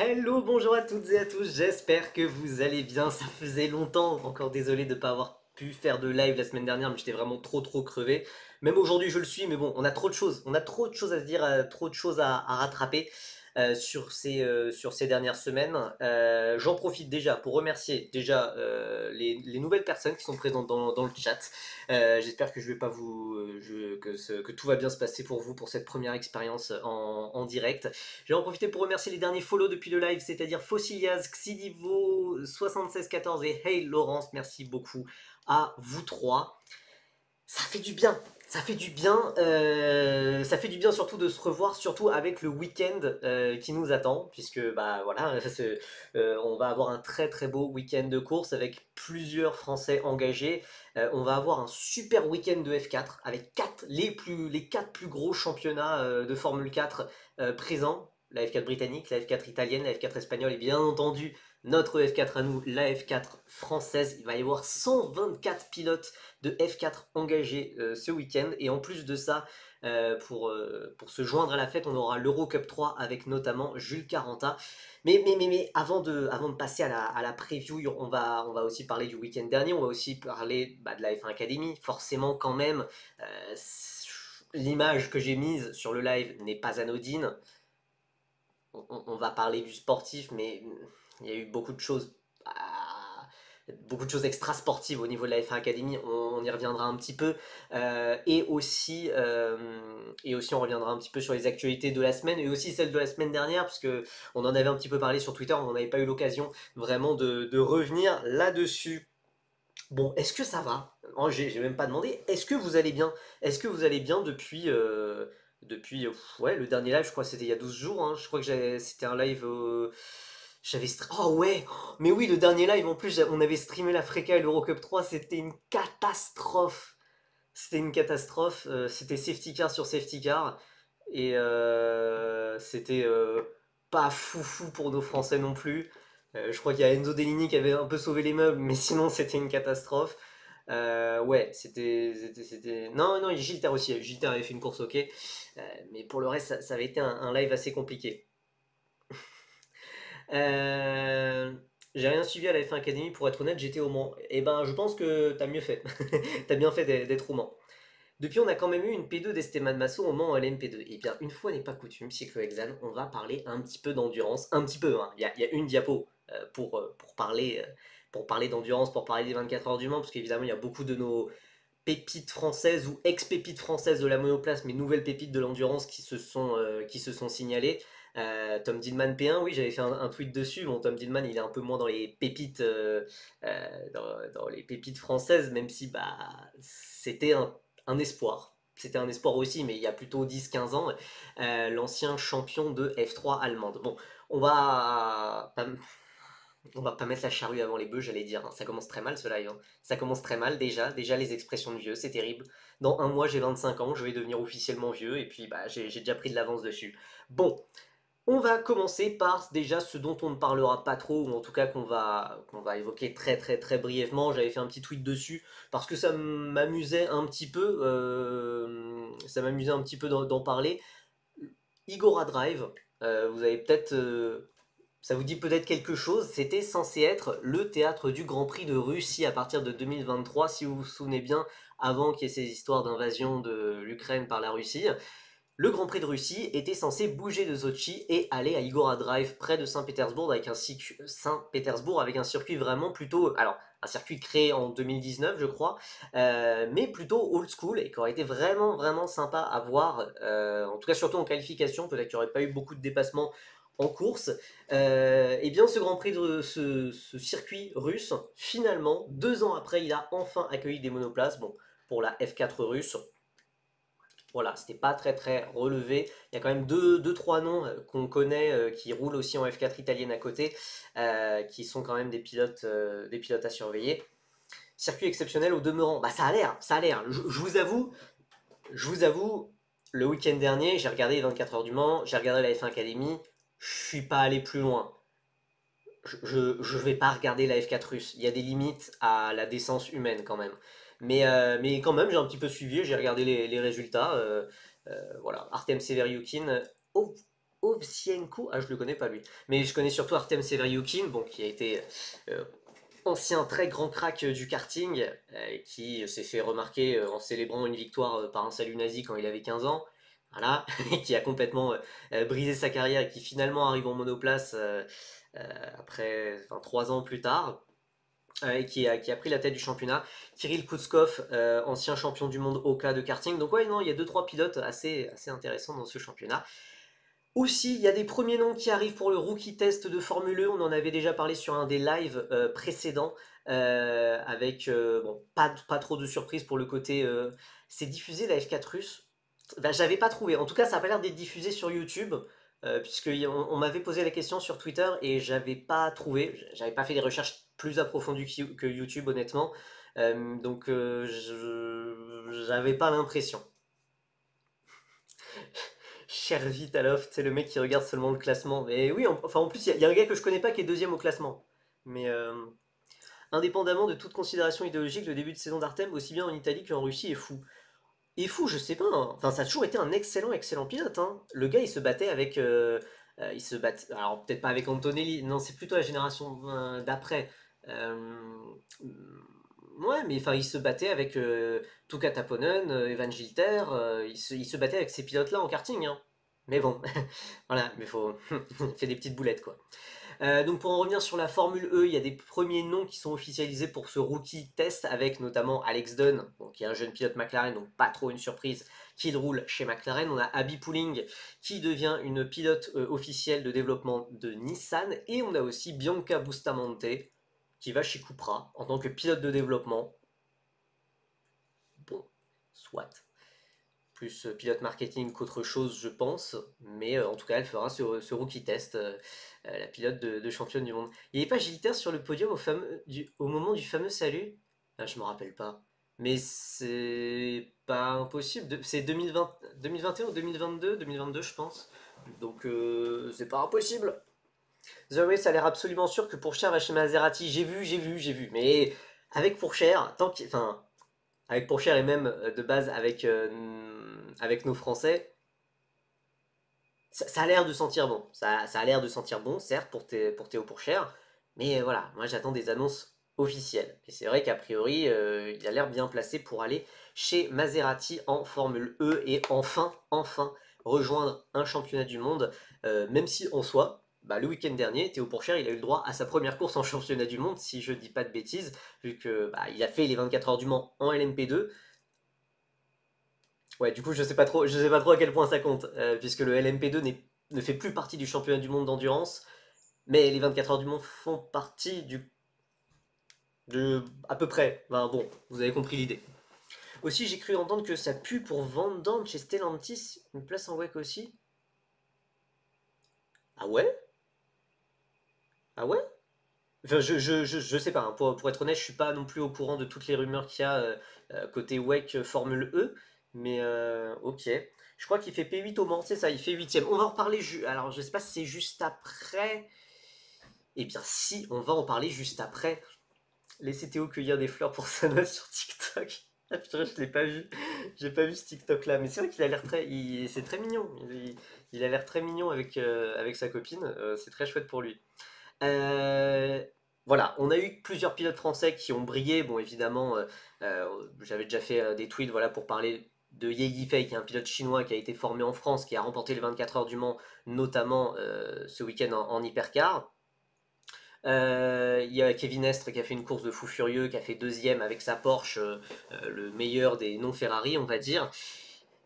Hello, bonjour à toutes et à tous, j'espère que vous allez bien, ça faisait longtemps, encore désolé de ne pas avoir pu faire de live la semaine dernière, mais j'étais vraiment trop crevé. Même aujourd'hui je le suis, mais bon, on a trop de choses, on a trop de choses à se dire, trop de choses à rattraper sur ces dernières semaines. J'en profite déjà pour remercier déjà les nouvelles personnes qui sont présentes dans le chat. J'espère que je vais pas vous, que tout va bien se passer pour vous pour cette première expérience en direct. Je vais en profiter pour remercier les derniers follow depuis le live, c'est-à-dire Fossilias, Xidivo, 7614 et Hey Laurence. Merci beaucoup à vous trois. Ça fait du bien. Ça fait du bien surtout de se revoir, surtout avec le week-end qui nous attend, puisque bah voilà, on va avoir un très beau week-end de course avec plusieurs Français engagés. On va avoir un super week-end de F4 avec les quatre plus gros championnats de Formule 4 présents. La F4 britannique, la F4 italienne, la F4 espagnole et bien entendu notre F4 à nous, la F4 française. Il va y avoir 124 pilotes de F4 engagés ce week-end. Et en plus de ça, pour se joindre à la fête, on aura l'Eurocup 3 avec notamment Jules Caranta. Mais avant de passer à la preview, on va aussi parler du week-end dernier, on va aussi parler de la F1 Academy. Forcément quand même, l'image que j'ai mise sur le live n'est pas anodine. On va parler du sportif, mais il y a eu beaucoup de choses extra sportives au niveau de la F1 Academy, on y reviendra un petit peu, et aussi on reviendra un petit peu sur les actualités de la semaine, et aussi celles de la semaine dernière, parce que on en avait un petit peu parlé sur Twitter, on n'en avait pas eu l'occasion vraiment de revenir là-dessus. Bon, est-ce que ça va? Oh, j'ai même pas demandé, est-ce que vous allez bien? Est-ce que vous allez bien depuis ouais, le dernier live, je crois que c'était il y a 12 jours, hein. Je crois que c'était un live. Oh ouais! Mais oui, le dernier live, en plus, on avait streamé la Freca et l'Eurocup 3, c'était une catastrophe! C'était une catastrophe, c'était safety car sur safety car, et c'était pas foufou pour nos Français non plus. Je crois qu'il y a Enzo Dellini qui avait un peu sauvé les meubles, mais sinon c'était une catastrophe. Ouais, Non, non, Gilter aussi. Gilter avait fait une course ok. Mais pour le reste, ça avait été un live assez compliqué. Euh, j'ai rien suivi à la F1 Academy, pour être honnête, j'étais au Mans. Et ben, je pense que t'as mieux fait. T'as bien fait d'être au Mans. Depuis, on a quand même eu une P2 d'Esteban Masso au Mans LMP2. Et bien, une fois n'est pas coutume, Cyclo-Exane, on va parler un petit peu d'endurance. Un petit peu, hein. Il y a une diapo pour parler d'endurance, pour parler des 24 heures du Mans, parce qu'évidemment, il y a beaucoup de nos pépites françaises ou ex-pépites françaises de la monoplace, mais nouvelles pépites de l'endurance qui se sont signalées. Tom Dillman P1, oui, j'avais fait un tweet dessus. Bon, Tom Dillman, il est un peu moins dans les pépites, dans les pépites françaises, même si bah, c'était un espoir. C'était un espoir aussi, mais il y a plutôt 10-15 ans, l'ancien champion de F3 allemande. Bon, on va pas, on va pas mettre la charrue avant les bœufs, j'allais dire, hein. Ça commence très mal ce live, hein. Ça commence très mal déjà. Déjà les expressions de vieux, c'est terrible. Dans un mois, j'ai 25 ans, je vais devenir officiellement vieux, et puis bah, j'ai déjà pris de l'avance dessus. Bon, on va commencer par déjà ce dont on ne parlera pas trop, ou en tout cas qu'on va évoquer très brièvement. J'avais fait un petit tweet dessus parce que ça m'amusait un petit peu d'en parler. Igora Drive, vous avez peut-être, ça vous dit peut-être quelque chose. C'était censé être le théâtre du Grand Prix de Russie à partir de 2023, si vous vous souvenez bien, avant qu'il y ait ces histoires d'invasion de l'Ukraine par la Russie. Le Grand Prix de Russie était censé bouger de Sochi et aller à Igora Drive près de Saint-Pétersbourg avec un circuit vraiment plutôt, alors un circuit créé en 2019 je crois, mais plutôt old school et qui aurait été vraiment sympa à voir, en tout cas surtout en qualification, peut-être qu'il n'y aurait pas eu beaucoup de dépassements en course. Et bien ce circuit russe, finalement, 2 ans après, il a enfin accueilli des monoplaces, bon, pour la F4 russe. Voilà, c'était pas très relevé. Il y a quand même deux trois noms qu'on connaît qui roulent aussi en F4 italienne à côté, qui sont quand même des pilotes à surveiller. Circuit exceptionnel au demeurant. Bah ça a l'air, ça a l'air. Je vous avoue, le week-end dernier, j'ai regardé les 24 heures du Mans, j'ai regardé la F1 Academy, je suis pas allé plus loin. Je vais pas regarder la F4 russe. Il y a des limites à la décence humaine quand même. Mais quand même, j'ai un petit peu suivi, j'ai regardé les résultats. Voilà, Artem Severiukin, Ovsienko. Ah, je le connais pas lui. Mais je connais surtout Artem Severiukin, bon, qui a été ancien très grand crack du karting, qui s'est fait remarquer en célébrant une victoire par un salut nazi quand il avait 15 ans. Voilà, qui a complètement brisé sa carrière et qui finalement arrive en monoplace après 3 ans plus tard. Et qui a pris la tête du championnat. Kirill Kouskov, ancien champion du monde Oka de karting. Donc ouais, non, il y a 2-3 pilotes assez intéressants dans ce championnat. Aussi, il y a des premiers noms qui arrivent pour le rookie test de Formule 1. On en avait déjà parlé sur un des lives précédents. Avec, bon, pas trop de surprises pour le côté... c'est diffusé la F4 russe. Ben, j'avais pas trouvé. En tout cas, ça a pas l'air d'être diffusé sur YouTube. Puisque on m'avait posé la question sur Twitter et j'avais pas trouvé. J'avais pas fait des recherches plus approfondies que YouTube, honnêtement. Donc, j'avais pas l'impression. Cher Vitalov, c'est le mec qui regarde seulement le classement. Mais oui, enfin en plus, il y a un gars que je connais pas qui est deuxième au classement. Mais indépendamment de toute considération idéologique, le début de saison d'Artem, aussi bien en Italie qu'en Russie, est fou. Est fou, je sais pas, hein. Enfin, ça a toujours été un excellent pilote, hein. Le gars, il se battait avec. Il se battait. Alors, peut-être pas avec Antonelli, non, c'est plutôt la génération d'après. Ouais, mais enfin, il se battait avec Tuka Taponen, Evan Gilter, il se battait avec ces pilotes-là en karting, hein. Mais bon, voilà, mais faut. Il fait des petites boulettes, quoi. Donc pour en revenir sur la Formule E, il y a des premiers noms qui sont officialisés pour ce rookie test avec notamment Alex Dunn, donc, qui est un jeune pilote McLaren, donc pas trop une surprise qu'il roule chez McLaren. On a Abby Pulling qui devient une pilote officielle de développement de Nissan et on a aussi Bianca Bustamante qui va chez Cupra en tant que pilote de développement. Bon, soit plus pilote marketing qu'autre chose, je pense. Mais en tout cas, elle fera ce rookie test, la pilote de championne du monde. Il n'y avait pas Gilter sur le podium au moment du fameux salut? Ah, je me rappelle pas. Mais c'est pas impossible. C'est 2020, 2021 ou 2022? 2022, je pense. Donc c'est pas impossible. The Race a l'air absolument sûr que Pourchère va chez Maserati. J'ai vu. Mais avec Pourchère, enfin, avec Pourchère et même de base avec nos Français, ça a l'air de sentir bon. Ça a l'air de sentir bon, certes, pour Théo Pourchère, mais voilà, moi j'attends des annonces officielles. Et c'est vrai qu'a priori, il a l'air bien placé pour aller chez Maserati en Formule E et enfin rejoindre un championnat du monde, même si en soi, bah, le week-end dernier, Théo Pourchère, il a eu le droit à sa première course en championnat du monde, si je dis pas de bêtises, vu que bah, il a fait les 24 heures du Mans en LMP2. Ouais, du coup, je sais pas trop à quel point ça compte, puisque le LMP2 ne fait plus partie du championnat du monde d'endurance, mais les 24 heures du Mans font partie à peu près. Enfin, bon, vous avez compris l'idée. Aussi, j'ai cru entendre que ça pue pour Van Dorn chez Stellantis, une place en WEC aussi. Ah ouais? Ah ouais? Enfin, je sais pas, hein. Pour être honnête, je suis pas non plus au courant de toutes les rumeurs qu'il y a côté WEC Formule E, mais ok. Je crois qu'il fait P8 au Mans, c'est ça, il fait 8ème. On va en reparler, alors je sais pas si c'est juste après. Eh bien si, on va en parler juste après. Laissez Théo cueillir des fleurs pour sa noce sur TikTok. Ah putain, je l'ai pas vu. J'ai pas vu ce TikTok là, mais c'est vrai qu'il a l'air c'est très mignon. Il a l'air très mignon avec sa copine, c'est très chouette pour lui. Euh, voilà, on a eu plusieurs pilotes français qui ont brillé. Bon, évidemment, j'avais déjà fait des tweets voilà, pour parler de Ye Yifei, qui est un pilote chinois qui a été formé en France, qui a remporté les 24 heures du Mans, notamment ce week-end en hypercar. Il y a Kevin Estre qui a fait une course de fou furieux, qui a fait deuxième avec sa Porsche, le meilleur des non-Ferrari, on va dire.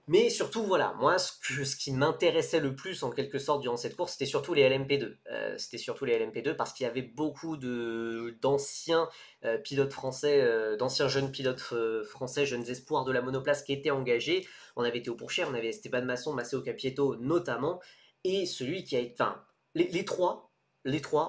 Mais surtout, voilà, moi, ce qui m'intéressait le plus, en quelque sorte, durant cette course, c'était surtout les LMP2. C'était surtout les LMP2 parce qu'il y avait beaucoup d'anciens pilotes français, d'anciens jeunes pilotes français, jeunes espoirs de la monoplace qui étaient engagés. On avait Théo Pourchère, on avait Esteban Masson, Matteo Capietto notamment, et celui qui a été... Enfin, les trois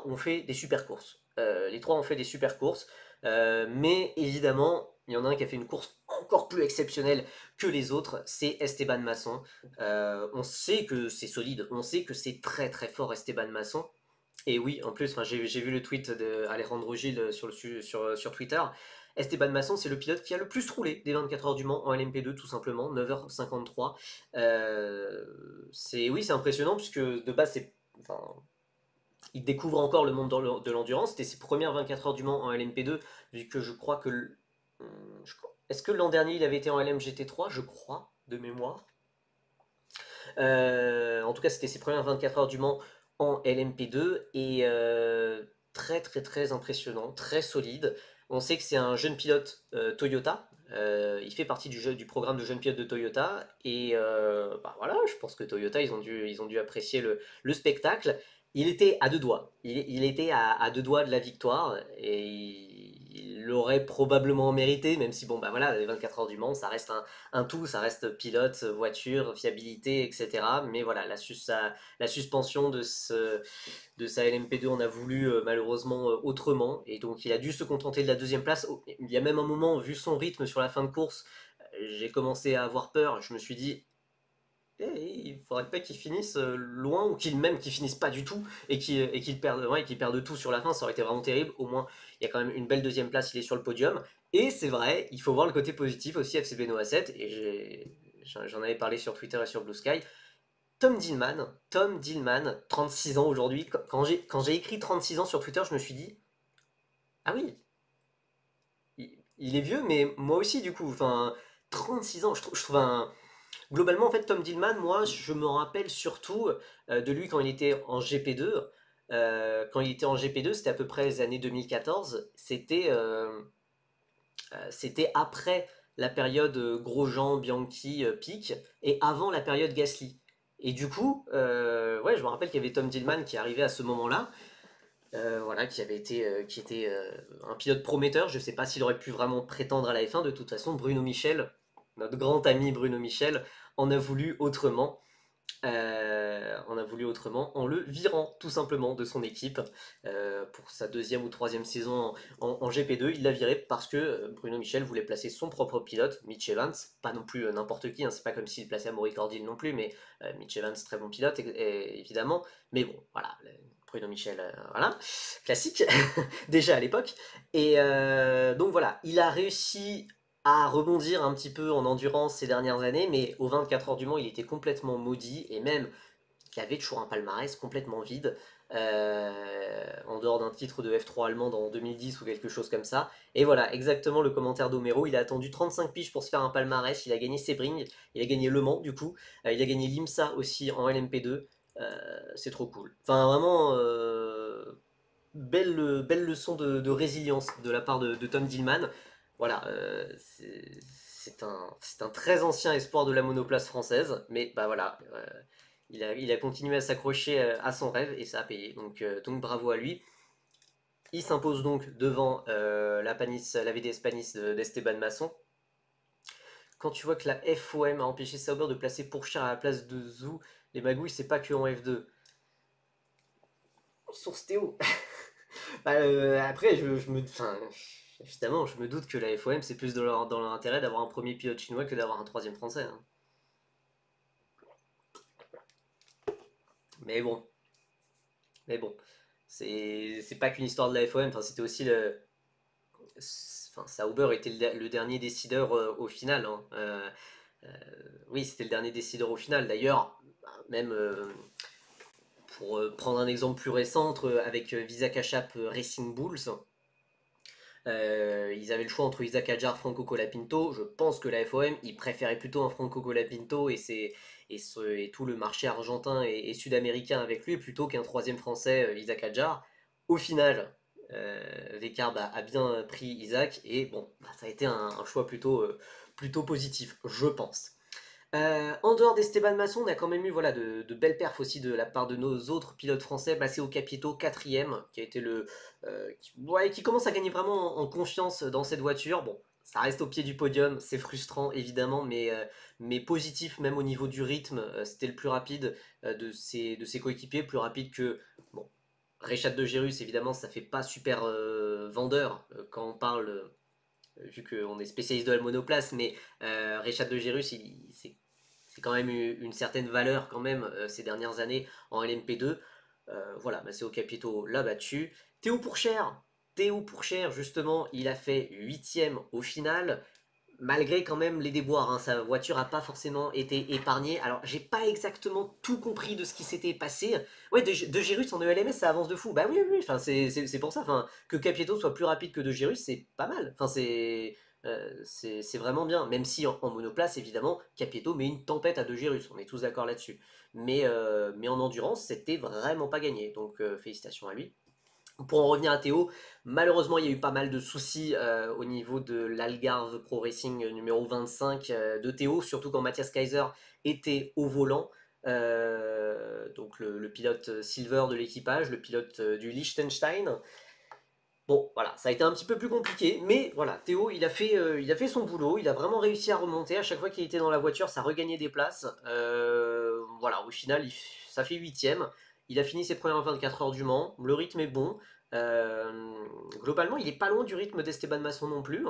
ont fait des super courses. Les trois ont fait des super courses, mais évidemment, il y en a un qui a fait une course encore plus exceptionnelle que les autres, c'est Esteban Masson. On sait que c'est solide, on sait que c'est très très fort Esteban Masson. Et oui, en plus, enfin, j'ai vu le tweet d'Alejandro Gil sur Twitter. Esteban Masson, c'est le pilote qui a le plus roulé des 24 heures du Mans en LMP2, tout simplement, 9h53. Oui, c'est impressionnant, puisque de base, enfin, il découvre encore le monde de l'endurance. C'était ses premières 24 heures du Mans en LMP2, vu que je crois que... Est-ce que l'an dernier, il avait été en LMGT3? Je crois, de mémoire. En tout cas, c'était ses premières 24 heures du Mans en LMP2 et très très très impressionnant, très solide. On sait que c'est un jeune pilote Toyota. Il fait partie du programme de jeunes pilotes de Toyota et bah voilà, je pense que Toyota ils ont dû apprécier le spectacle. Il était à deux doigts. Il était à deux doigts de la victoire et il l'aurait probablement mérité, même si bon bah voilà, les 24 heures du Mans, ça reste un tout, ça reste pilote, voiture, fiabilité, etc. Mais voilà, la suspension de sa LMP2 en a voulu malheureusement autrement, et donc il a dû se contenter de la deuxième place. Il y a même un moment, vu son rythme sur la fin de course, j'ai commencé à avoir peur, je me suis dit, il faudrait pas qu'il finisse loin, ou qu'il finisse pas du tout, et qu'il perde, ouais, qu'il perde tout sur la fin, ça aurait été vraiment terrible. Au moins, il y a quand même une belle deuxième place, il est sur le podium. Et c'est vrai, il faut voir le côté positif aussi, FCB Noah 7, et j'en avais parlé sur Twitter et sur Blue Sky. Tom Dillman, 36 ans aujourd'hui. Quand j'ai écrit 36 ans sur Twitter, je me suis dit, ah oui, il est vieux, mais moi aussi du coup. Enfin, 36 ans, je trouve un... Globalement, en fait, Tom Dillman, moi, je me rappelle surtout de lui quand il était en GP2. Quand il était en GP2, c'était à peu près les années 2014. C'était après la période Grosjean, Bianchi, Pic, et avant la période Gasly. Et du coup, ouais, je me rappelle qu'il y avait Tom Dillman qui arrivait à ce moment-là, voilà, qui était un pilote prometteur. Je ne sais pas s'il aurait pu vraiment prétendre à la F1. De toute façon, Bruno Michel, notre grand ami Bruno Michel, en a voulu autrement. On a voulu autrement en le virant tout simplement de son équipe pour sa deuxième ou troisième saison en GP2. Il l'a viré parce que Bruno Michel voulait placer son propre pilote, Mitch Evans, pas non plus n'importe qui, hein, c'est pas comme s'il plaçait Amaury Cordil non plus, mais Mitch Evans, très bon pilote évidemment. Mais bon, voilà, Bruno Michel, voilà, classique, déjà à l'époque. Et donc voilà, il a réussi à rebondir un petit peu en endurance ces dernières années, mais aux 24 heures du Mans, il était complètement maudit, et même qu'il avait toujours un palmarès complètement vide, en dehors d'un titre de F3 allemande en 2010 ou quelque chose comme ça. Et voilà, exactement le commentaire d'Omero, il a attendu 35 piges pour se faire un palmarès, il a gagné Sebring, il a gagné Le Mans du coup, il a gagné l'IMSA aussi en LMP2, c'est trop cool. Enfin vraiment, belle leçon de résilience de la part de Tom Dillman. Voilà, c'est un très ancien espoir de la monoplace française, mais bah voilà, il a continué à s'accrocher à son rêve et ça a payé. Donc bravo à lui. Il s'impose donc devant la VDS Panis d'Esteban Masson. Quand tu vois que la FOM a empêché Sauber de placer Pourchar à la place de Zou, les magouilles, c'est pas que en F2. Source Théo. Bah, après, enfin, évidemment, je me doute que la FOM, c'est plus dans leur intérêt d'avoir un premier pilote chinois que d'avoir un troisième français, hein. Mais bon, mais bon, c'est pas qu'une histoire de la FOM. Enfin, c'était aussi enfin, Sauber était le dernier décideur au final, hein. Euh, oui, c'était le dernier décideur au final. D'ailleurs, bah, même pour prendre un exemple plus récent, avec Visa Kachap Racing Bulls, ils avaient le choix entre Isaac Adjar, Franco Colapinto. Je pense que la FOM, ils préféraient plutôt un Franco Colapinto et tout le marché argentin et sud-américain avec lui plutôt qu'un troisième français, Isaac Adjar. Au final, Vekard a bien pris Isaac et bon, bah, ça a été un choix plutôt positif, je pense. En dehors d'Esteban Masson, on a quand même eu voilà, de belles perfs aussi de la part de nos autres pilotes français. Matteo Capito, quatrième, qui a été qui commence à gagner vraiment en confiance dans cette voiture. Bon, ça reste au pied du podium, c'est frustrant évidemment, mais positif même au niveau du rythme. C'était le plus rapide de ses coéquipiers, plus rapide que bon, Richard de Gérus, évidemment, ça fait pas super vendeur quand on parle. Vu qu'on est spécialiste de la monoplace, mais Richard de Gérus, c'est quand même une certaine valeur quand même ces dernières années en LMP2. Voilà, Masseo Capito l'a battu. Théo Pourchère, justement, il a fait 8ème au final, malgré quand même les déboires, hein, sa voiture n'a pas forcément été épargnée. Alors, j'ai pas exactement tout compris de ce qui s'était passé. Ouais, de Girus en ELMS, ça avance de fou. Bah oui, oui, enfin, c'est pour ça. Enfin, que Capieto soit plus rapide que de Girus, c'est pas mal. Enfin, c'est vraiment bien. Même si en monoplace, évidemment, Capieto met une tempête à de Girus. On est tous d'accord là-dessus. Mais en endurance, c'était vraiment pas gagné. Donc, félicitations à lui. Pour en revenir à Théo, malheureusement il y a eu pas mal de soucis au niveau de l'Algarve Pro Racing numéro 25 de Théo, surtout quand Mathias Kaiser était au volant. Donc le pilote Silver de l'équipage, le pilote du Liechtenstein. Bon, voilà, ça a été un petit peu plus compliqué, mais voilà, Théo, il a fait son boulot, il a vraiment réussi à remonter. À chaque fois qu'il était dans la voiture, ça regagnait des places. Voilà, au final, ça fait 8ème. Il a fini ses premières 24 heures du Mans. Le rythme est bon. Euh, Globalement, il est pas loin du rythme d'Esteban Masson non plus.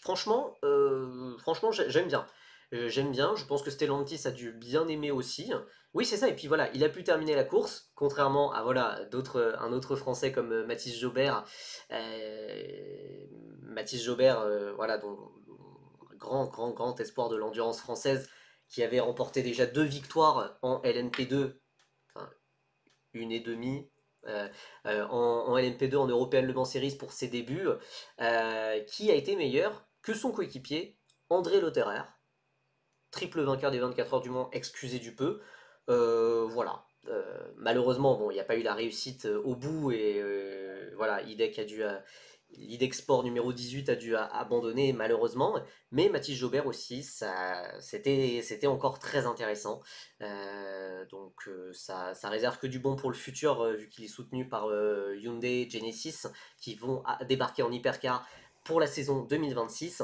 Franchement, j'aime bien. J'aime bien. Je pense que Stellantis a dû bien aimer aussi. Oui, c'est ça. Et puis voilà, il a pu terminer la course, contrairement à voilà un autre Français comme Mathis Jobert. Mathis Jobert, voilà, dont grand espoir de l'endurance française, qui avait remporté déjà 2 victoires en LMP2, enfin une et demie. En LMP2 en European Le Mans Series pour ses débuts, qui a été meilleur que son coéquipier André Lotterer, triple vainqueur des 24 heures du Mans, excusez du peu. Voilà. Malheureusement, bon, il n'y a pas eu la réussite au bout et voilà, l'IDEC Sport numéro 18 a dû abandonner malheureusement, mais Mathis Jobert aussi, c'était encore très intéressant. Ça réserve que du bon pour le futur, vu qu'il est soutenu par Hyundai Genesis, qui vont débarquer en hypercar pour la saison 2026.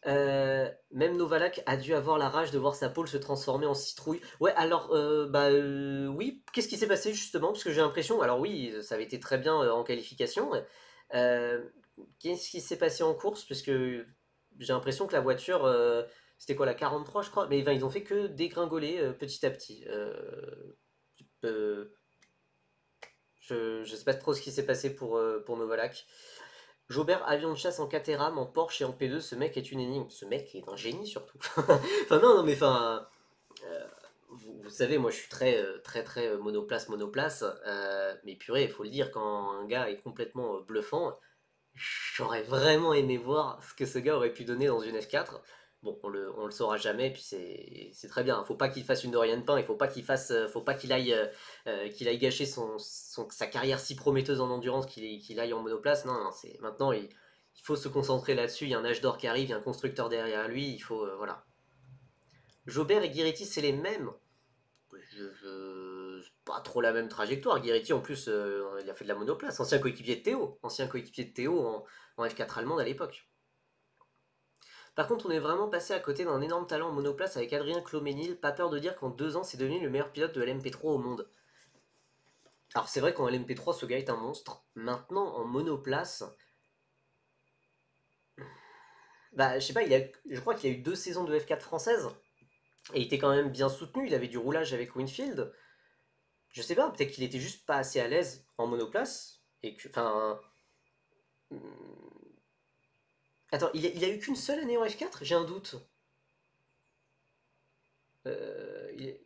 Même Novalak a dû avoir la rage de voir sa pole se transformer en citrouille. Ouais, alors, oui, qu'est-ce qui s'est passé justement? Parce que j'ai l'impression, alors oui, ça avait été très bien en qualification. Euh, Qu'est-ce qui s'est passé en course? Parce que j'ai l'impression que la voiture, c'était quoi, la 43, je crois? Mais enfin, ils ont fait que dégringoler petit à petit. Euh, je sais pas trop ce qui s'est passé pour Novalak. Jobert, avion de chasse en Caterham, en Porsche et en P2, ce mec est une énigme. Ce mec est un génie surtout. Enfin non, non mais enfin, vous savez, moi je suis très monoplace. Mais purée, il faut le dire, quand un gars est complètement bluffant, j'aurais vraiment aimé voir ce que ce gars aurait pu donner dans une F4. Bon, on le saura jamais, puis c'est très bien. Faut pas qu'il fasse une Dorian Pain, il faut pas qu'il aille gâcher sa carrière si prometteuse en endurance qu'il aille en monoplace. Non, non, maintenant il faut se concentrer là-dessus. Il y a un âge d'or qui arrive, il y a un constructeur derrière lui. Il faut voilà. Jobert et Guiretti, c'est les mêmes. Pas trop la même trajectoire. Guiretti, en plus, il a fait de la monoplace. Ancien coéquipier de Théo en F4 allemande à l'époque. Par contre, on est vraiment passé à côté d'un énorme talent en monoplace avec Adrien Cloménil. Pas peur de dire qu'en 2 ans, c'est devenu le meilleur pilote de LMP3 au monde. Alors, c'est vrai qu'en LMP3, ce gars est un monstre. Maintenant, en monoplace, bah, je sais pas, je crois qu'il a eu 2 saisons de F4 française. Et il était quand même bien soutenu. Il avait du roulage avec Winfield. Je sais pas, peut-être qu'il était juste pas assez à l'aise en monoplace. Et que, enfin. Attends, il a eu qu'une seule année en F4? J'ai un doute. Euh, il-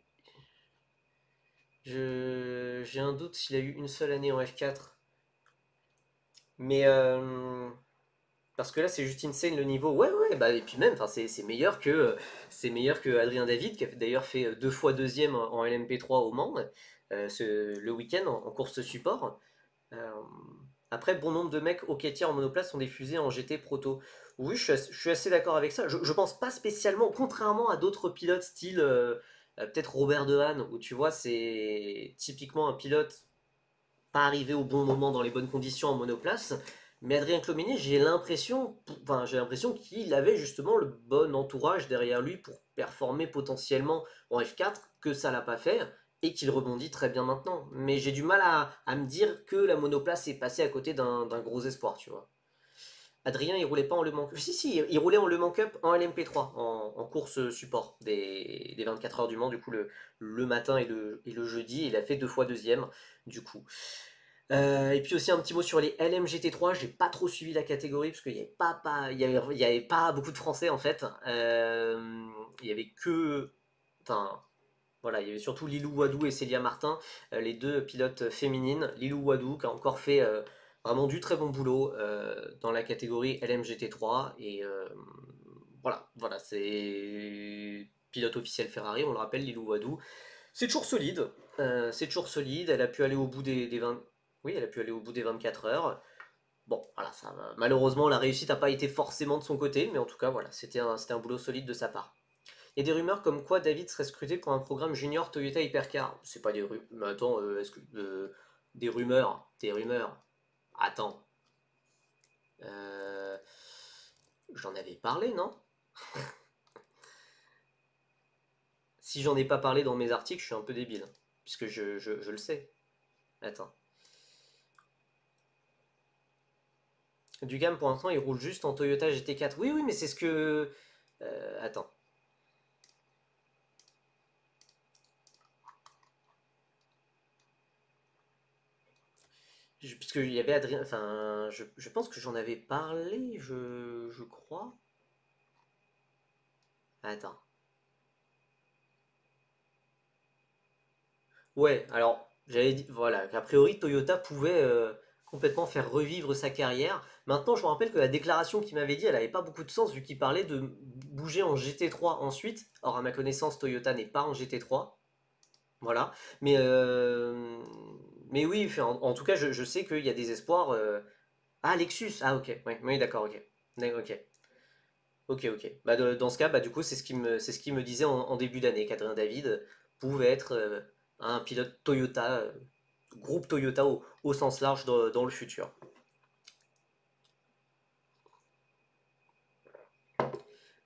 j'ai un doute s'il a eu une seule année en F4. Mais parce que là, c'est juste insane le niveau. Ouais, ouais, bah, et puis même, enfin, c'est meilleur que Adrien David, qui a d'ailleurs fait 2 fois deuxième en LMP3 au Mans le week-end en course support. Euh, Après, bon nombre de mecs au quêtière en monoplace sont des fusées en GT Proto. Oui, je suis assez d'accord avec ça. Je pense pas spécialement, contrairement à d'autres pilotes style peut-être Robert Dehaene, où tu vois, c'est typiquement un pilote pas arrivé au bon moment dans les bonnes conditions en monoplace. Mais Adrien Clomini, j'ai l'impression qu'il avait justement le bon entourage derrière lui pour performer potentiellement en F4, que ça l'a pas fait, et qu'il rebondit très bien maintenant. Mais j'ai du mal à me dire que la monoplace est passée à côté d'un gros espoir, tu vois. Adrien, il roulait pas en Le Mans Cup. Si, si, il roulait en Le Mans Cup en LMP3, en course support des 24 heures du Mans, du coup, le matin et le jeudi. Il a fait 2 fois deuxième, du coup. Et puis aussi un petit mot sur les LMGT3, j'ai pas trop suivi la catégorie parce qu'il n'y avait il y avait pas beaucoup de Français en fait. Il y avait que, enfin voilà, il y avait surtout Lilou Wadou et Célia Martin, les deux pilotes féminines. Lilou Wadou qui a encore fait vraiment du très bon boulot dans la catégorie LMGT3 et voilà, c'est pilote officiel Ferrari, on le rappelle, Lilou Wadou. C'est toujours solide. C'est toujours solide. Elle a pu aller au bout des 20. Oui, elle a pu aller au bout des 24 heures. Bon, voilà, ça va. Malheureusement, la réussite n'a pas été forcément de son côté, mais en tout cas, voilà, c'était un boulot solide de sa part. Il y a des rumeurs comme quoi David serait scruté pour un programme junior Toyota Hypercar. C'est pas des rumeurs. Mais attends, est-ce que. Des rumeurs. Des rumeurs. Attends. Euh, J'en avais parlé, non? Si j'en ai pas parlé dans mes articles, je suis un peu débile. Puisque je le sais. Attends. Dugam, pour l'instant, il roule juste en Toyota GT4. Oui, oui, mais c'est ce que. Attends. Parce qu'il y avait Adrien. Enfin, je pense que j'en avais parlé, je crois. Attends. Ouais, alors, j'avais dit. Voilà, qu'a priori, Toyota pouvait complètement faire revivre sa carrière. Maintenant, je me rappelle que la déclaration qu'il m'avait dit, elle avait pas beaucoup de sens, vu qu'il parlait de bouger en GT3 ensuite. Or, à ma connaissance, Toyota n'est pas en GT3. Voilà. Mais, euh, mais oui, enfin, en tout cas, je sais qu'il y a des espoirs. Ah, Lexus. Ah, ok. Oui, oui, d'accord, ok. Ok. Ok, ok. Bah, dans ce cas, bah, du coup, c'est ce qu'il me disait en début d'année, qu'Adrien David pouvait être un pilote Toyota, groupe Toyota au sens large dans le futur.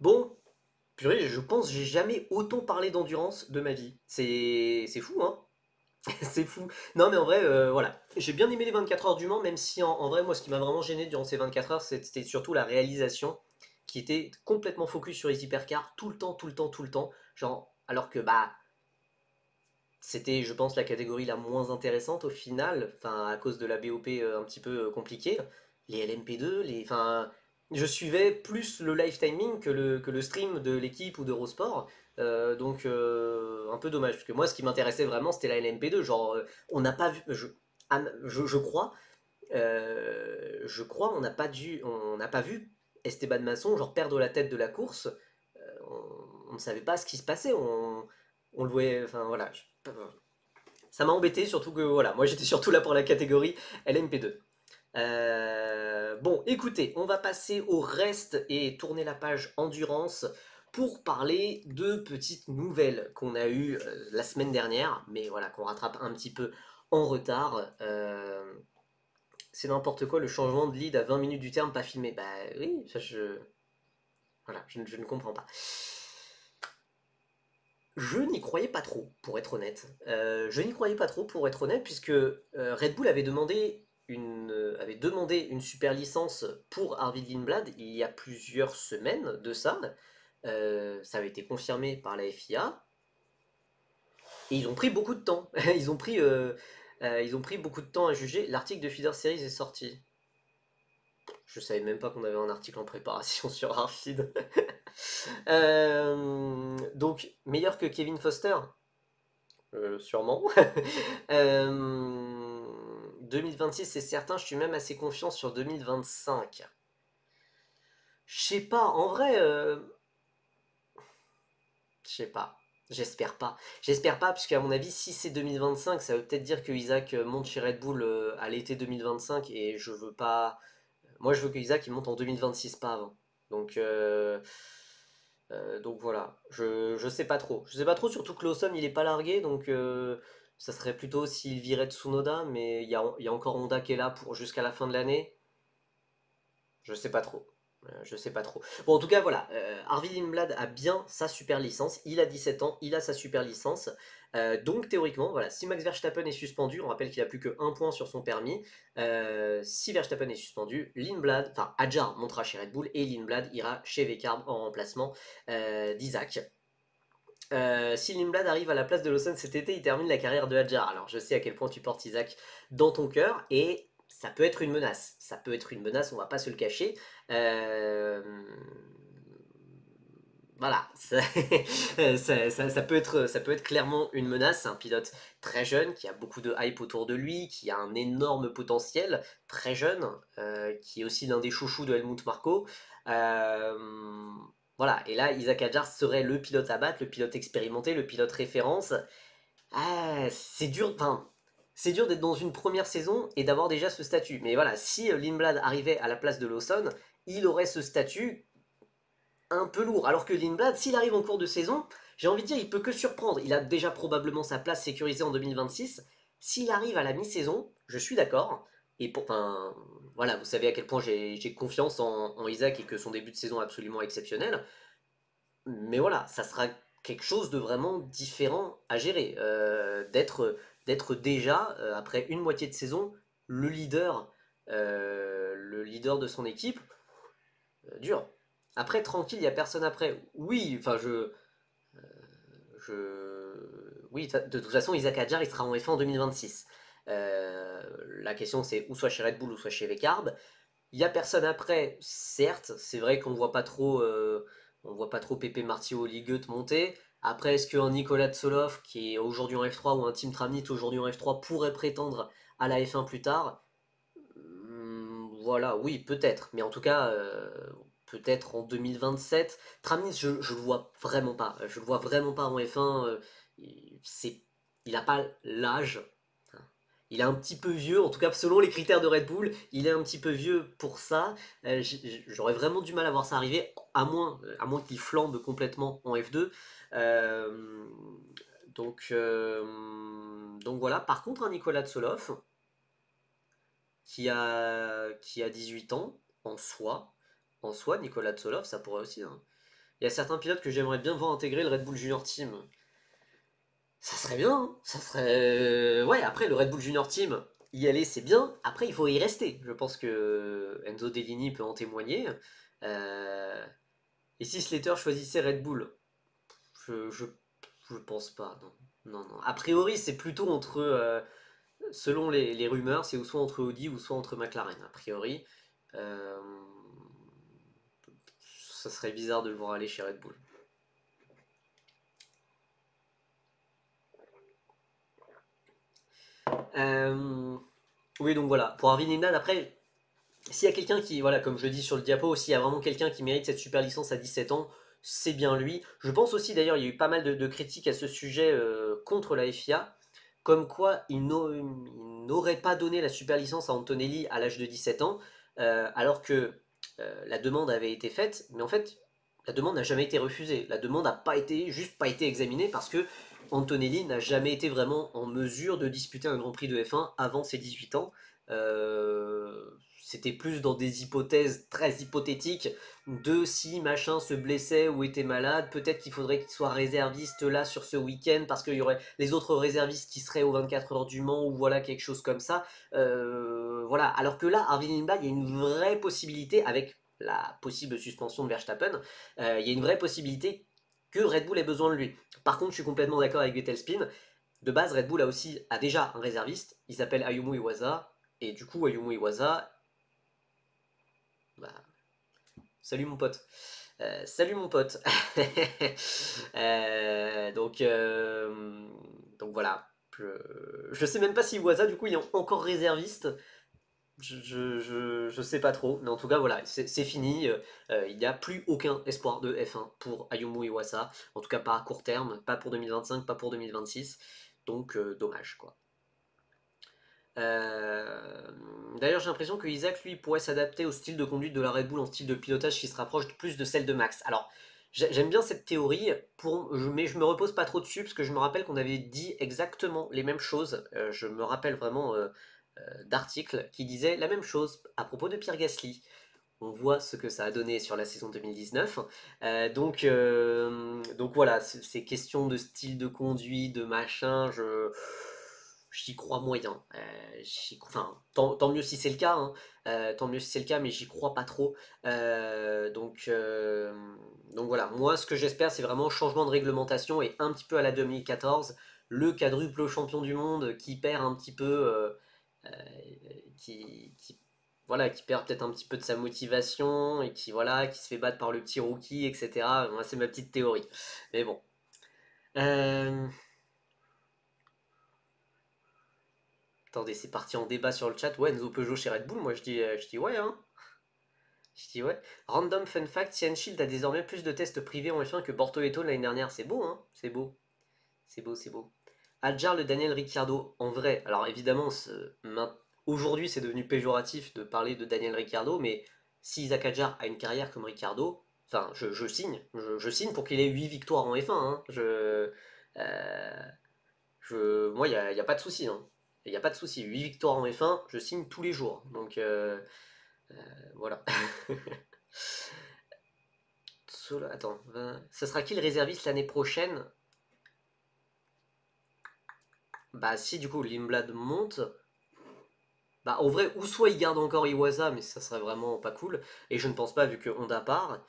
Bon, purée, je pense que j'ai jamais autant parlé d'endurance de ma vie. C'est fou, hein? C'est fou. Non, mais en vrai, voilà. J'ai bien aimé les 24 heures du Mans, même si en vrai, moi, ce qui m'a vraiment gêné durant ces 24 heures, c'était surtout la réalisation qui était complètement focus sur les hypercars tout le temps, tout le temps, tout le temps. Genre, alors que, bah, c'était, je pense, la catégorie la moins intéressante au final, enfin, à cause de la BOP un petit peu compliquée. Les LMP2, enfin, je suivais plus le live timing que le stream de l'équipe ou d'Eurosport. Donc, un peu dommage, parce que moi, ce qui m'intéressait vraiment, c'était la LMP2. Genre, on n'a pas vu, je crois, on n'a pas vu Esteban Masson genre perdre la tête de la course. On ne savait pas ce qui se passait. On le voyait, enfin voilà. Ça m'a embêté, surtout que voilà, moi j'étais surtout là pour la catégorie LMP2. Bon, écoutez, on va passer au reste et tourner la page endurance pour parler de petites nouvelles qu'on a eues la semaine dernière, mais voilà, qu'on rattrape un petit peu en retard. C'est n'importe quoi le changement de lead à 20 minutes du terme pas filmé. Bah oui, ça voilà, je ne comprends pas. Je n'y croyais pas trop, pour être honnête. Je n'y croyais pas trop, pour être honnête, puisque Red Bull avait demandé une super licence pour Arvid Lindblad il y a plusieurs semaines de ça. Ça avait été confirmé par la FIA. Et ils ont pris beaucoup de temps. Ils ont pris beaucoup de temps à juger. L'article de Feeder Series est sorti. Je savais même pas qu'on avait un article en préparation sur Arvid. Donc, meilleur que Kevin Foster. Sûrement. 2026, c'est certain, je suis même assez confiant sur 2025. Je sais pas, en vrai, je sais pas. J'espère pas. J'espère pas, puisqu'à mon avis, si c'est 2025, ça veut peut-être dire que Isaac monte chez Red Bull à l'été 2025 et je veux pas. Moi, je veux que Isaac il monte en 2026, pas avant. Donc voilà, je sais pas trop. Je sais pas trop, surtout que Lawson il est pas largué, donc ça serait plutôt s'il virait Tsunoda, mais il y a encore Honda qui est là pour jusqu'à la fin de l'année. Je sais pas trop. Je sais pas trop. Bon, en tout cas, voilà. Arvid Lindblad a bien sa super licence. Il a 17 ans, il a sa super licence. Donc, théoriquement, voilà, si Max Verstappen est suspendu, on rappelle qu'il a plus que 1 point sur son permis. Si Verstappen est suspendu, Lindblad, enfin, Hadjar montera chez Red Bull et Lindblad ira chez Weckhardt en remplacement d'Isaac. Si Lindblad arrive à la place de Lawson cet été, il termine la carrière de Hadjar. Alors je sais à quel point tu portes Isaac dans ton cœur et ça peut être une menace. Ça peut être une menace, on va pas se le cacher. Euh, Voilà, ça peut être clairement une menace. C'est un pilote très jeune, qui a beaucoup de hype autour de lui, qui a un énorme potentiel, très jeune, qui est aussi l'un des chouchous de Helmut Marko. Euh, voilà, et là, Isaac Hadjar serait le pilote à battre, le pilote expérimenté, le pilote référence. Ah, c'est dur, enfin, c'est dur d'être dans une première saison et d'avoir déjà ce statut. Mais voilà, si Lindblad arrivait à la place de Lawson, il aurait ce statut un peu lourd. Alors que Lindblad, s'il arrive en cours de saison, j'ai envie de dire, il peut que surprendre. Il a déjà probablement sa place sécurisée en 2026. S'il arrive à la mi-saison, je suis d'accord. Et pour, enfin, voilà, vous savez à quel point j'ai confiance en Isaac et que son début de saison est absolument exceptionnel. Mais voilà, ça sera quelque chose de vraiment différent à gérer. D'être déjà, après une moitié de saison, le leader de son équipe, dur. Après, tranquille, il n'y a personne après. Oui, enfin, oui, de toute façon, Isaac Hadjar, il sera en F1 en 2026. La question, c'est ou soit chez Red Bull ou soit chez Weckhardt. Il n'y a personne après, certes, c'est vrai qu'on voit pas trop, on voit pas trop Pepe Martio au Ligue 2 monter. Après, est-ce qu'un Nicolas Tsolov, qui est aujourd'hui en F3, ou un Tim Tramnit aujourd'hui en F3, pourrait prétendre à la F1 plus tard? Voilà, oui, peut-être. Mais en tout cas, peut-être en 2027. Tramnis, je le vois vraiment pas. Je le vois vraiment pas en F1. Il n'a pas l'âge. Il est un petit peu vieux, en tout cas selon les critères de Red Bull, il est un petit peu vieux pour ça. J'aurais vraiment du mal à voir ça arriver, à moins qu'il flambe complètement en F2. Euh, donc voilà. Par contre, un Nicolas Tsolov, qui a 18 ans, en soi, Nicolas Tsolov, ça pourrait aussi, hein. Il y a certains pilotes que j'aimerais bien voir intégrer le Red Bull Junior Team. Ça serait bien, hein. Ça serait. Ouais, après, le Red Bull Junior Team, y aller, c'est bien. Après, il faut y rester. Je pense que Enzo Dellini peut en témoigner. Euh, Et si Slater choisissait Red Bull? Je, je, je pense pas, non. Non, non. A priori, c'est plutôt entre. Selon les rumeurs, c'est soit entre Audi ou soit entre McLaren, a priori. Euh, Ça serait bizarre de le voir aller chez Red Bull. Euh, oui, donc voilà. Pour Arvin Imnad, après, s'il y a quelqu'un qui, voilà, comme je dis sur le diapo, s'il y a vraiment quelqu'un qui mérite cette super licence à 17 ans, c'est bien lui. Je pense aussi, d'ailleurs, il y a eu pas mal de critiques à ce sujet contre la FIA, comme quoi il n'aurait pas donné la super licence à Antonelli à l'âge de 17 ans, alors que la demande avait été faite, mais en fait, la demande n'a jamais été refusée. La demande n'a pas été, juste pas été examinée parce que Antonelli n'a jamais été vraiment en mesure de disputer un Grand Prix de F1 avant ses 18 ans. C'était plus dans des hypothèses très hypothétiques de si machin se blessait ou était malade, peut-être qu'il faudrait qu'il soit réserviste là sur ce week-end parce qu'il y aurait les autres réservistes qui seraient aux 24 heures du Mans ou voilà quelque chose comme ça. Voilà, alors que là, Arvin Lindblad, il y a une vraie possibilité avec la possible suspension de Verstappen, il y a une vraie possibilité que Red Bull ait besoin de lui. Par contre, je suis complètement d'accord avec Vettel Spin. De base, Red Bull a déjà un réserviste, il s'appelle Ayumu Iwasa, et du coup, Ayumu Iwasa, bah, salut mon pote. Salut mon pote. Donc voilà. Je sais même pas si Iwasa, du coup, il est encore réserviste. Je sais pas trop, mais en tout cas, voilà, c'est fini. Il n'y a plus aucun espoir de F1 pour Ayumu Iwasa. En tout cas, pas à court terme, pas pour 2025, pas pour 2026. Donc, dommage, quoi. Euh, D'ailleurs, j'ai l'impression que Isaac, lui, pourrait s'adapter au style de conduite de la Red Bull en style de pilotage qui se rapproche plus de celle de Max. Alors, j'aime bien cette théorie, mais je me repose pas trop dessus parce que je me rappelle qu'on avait dit exactement les mêmes choses. Je me rappelle vraiment d'articles qui disaient la même chose à propos de Pierre Gasly. on voit ce que ça a donné sur la saison 2019. Donc voilà, ces questions de style de conduite, de machin, j'y crois moyen. Enfin, tant mieux si c'est le cas, hein. Tant mieux si c'est le cas, mais j'y crois pas trop. Donc voilà, moi ce que j'espère c'est vraiment changement de réglementation et un petit peu à la 2014, le quadruple champion du monde qui perd un petit peu, euh, qui voilà, qui perd peut-être un petit peu de sa motivation et qui, voilà, qui se fait battre par le petit rookie, etc. Moi, c'est ma petite théorie. Mais bon. Euh, Attendez, c'est parti en débat sur le chat. Ouais, Enzo Peugeot chez Red Bull, moi je dis ouais, hein. Je dis ouais. Random fun fact, Cyan Shield a désormais plus de tests privés en F1 que Bortoleto l'année dernière. C'est beau, hein. C'est beau. C'est beau, c'est beau. Adjar le Daniel Ricciardo, en vrai, alors évidemment, aujourd'hui c'est devenu péjoratif de parler de Daniel Ricciardo, mais si Isaac Adjar a une carrière comme Ricciardo, enfin, je signe, je signe pour qu'il ait 8 victoires en F1, hein. Moi, y a pas de souci, hein. Il n'y a pas de souci, 8 victoires en F1, je signe tous les jours. Donc voilà. Attends, ce sera qui le réserviste l'année prochaine? Bah si du coup Limblad monte, bah, en vrai, ou soit il garde encore Iwasa, mais ça serait vraiment pas cool. Et je ne pense pas, vu que Honda part.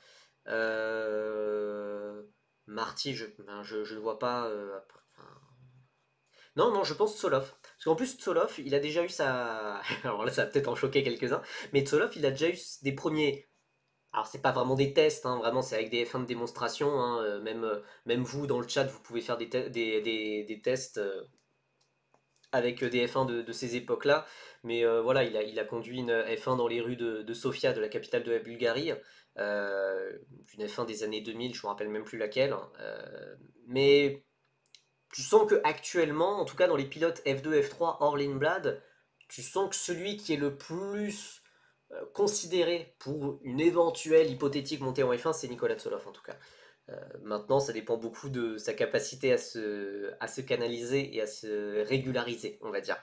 Euh... Marty, je ne vois pas. Enfin, non, non, je pense Tsoloff. Parce qu'en plus, Tsoloff, il a déjà eu sa. Alors là, ça va peut-être en choquer quelques-uns. Mais Tsoloff, il a déjà eu des premiers. Alors, c'est pas vraiment des tests, hein, vraiment, c'est avec des F1 de démonstration, hein. Même vous, dans le chat, vous pouvez faire des tests. Avec des F1 de ces époques-là. Mais voilà, il a conduit une F1 dans les rues de Sofia, de la capitale de la Bulgarie, une F1 des années 2000, je ne me rappelle même plus laquelle. Mais tu sens que actuellement, en tout cas dans les pilotes F2, F3 hors Lindblad, tu sens que celui qui est le plus considéré pour une éventuelle hypothétique montée en F1, c'est Nicolas Tsoloff en tout cas. Maintenant, ça dépend beaucoup de sa capacité à se canaliser et à se régulariser, on va dire.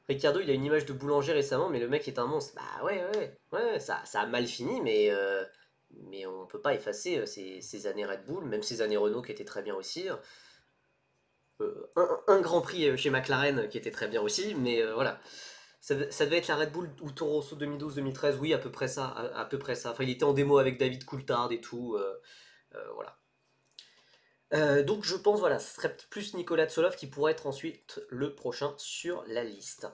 Ricciardo, il a une image de boulanger récemment, mais le mec est un monstre. Bah ouais, ouais, ouais, ça a mal fini, mais on peut pas effacer ses années Red Bull, même ses années Renault qui étaient très bien aussi. Un Grand Prix chez McLaren qui était très bien aussi, mais voilà. Ça devait être la Red Bull ou Toro Rosso 2012-2013, oui, à peu près ça, à peu près ça. Enfin, il était en démo avec David Coulthard et tout, voilà. Donc je pense, voilà, ce serait plus Nicolas Tsoloff qui pourrait être ensuite le prochain sur la liste.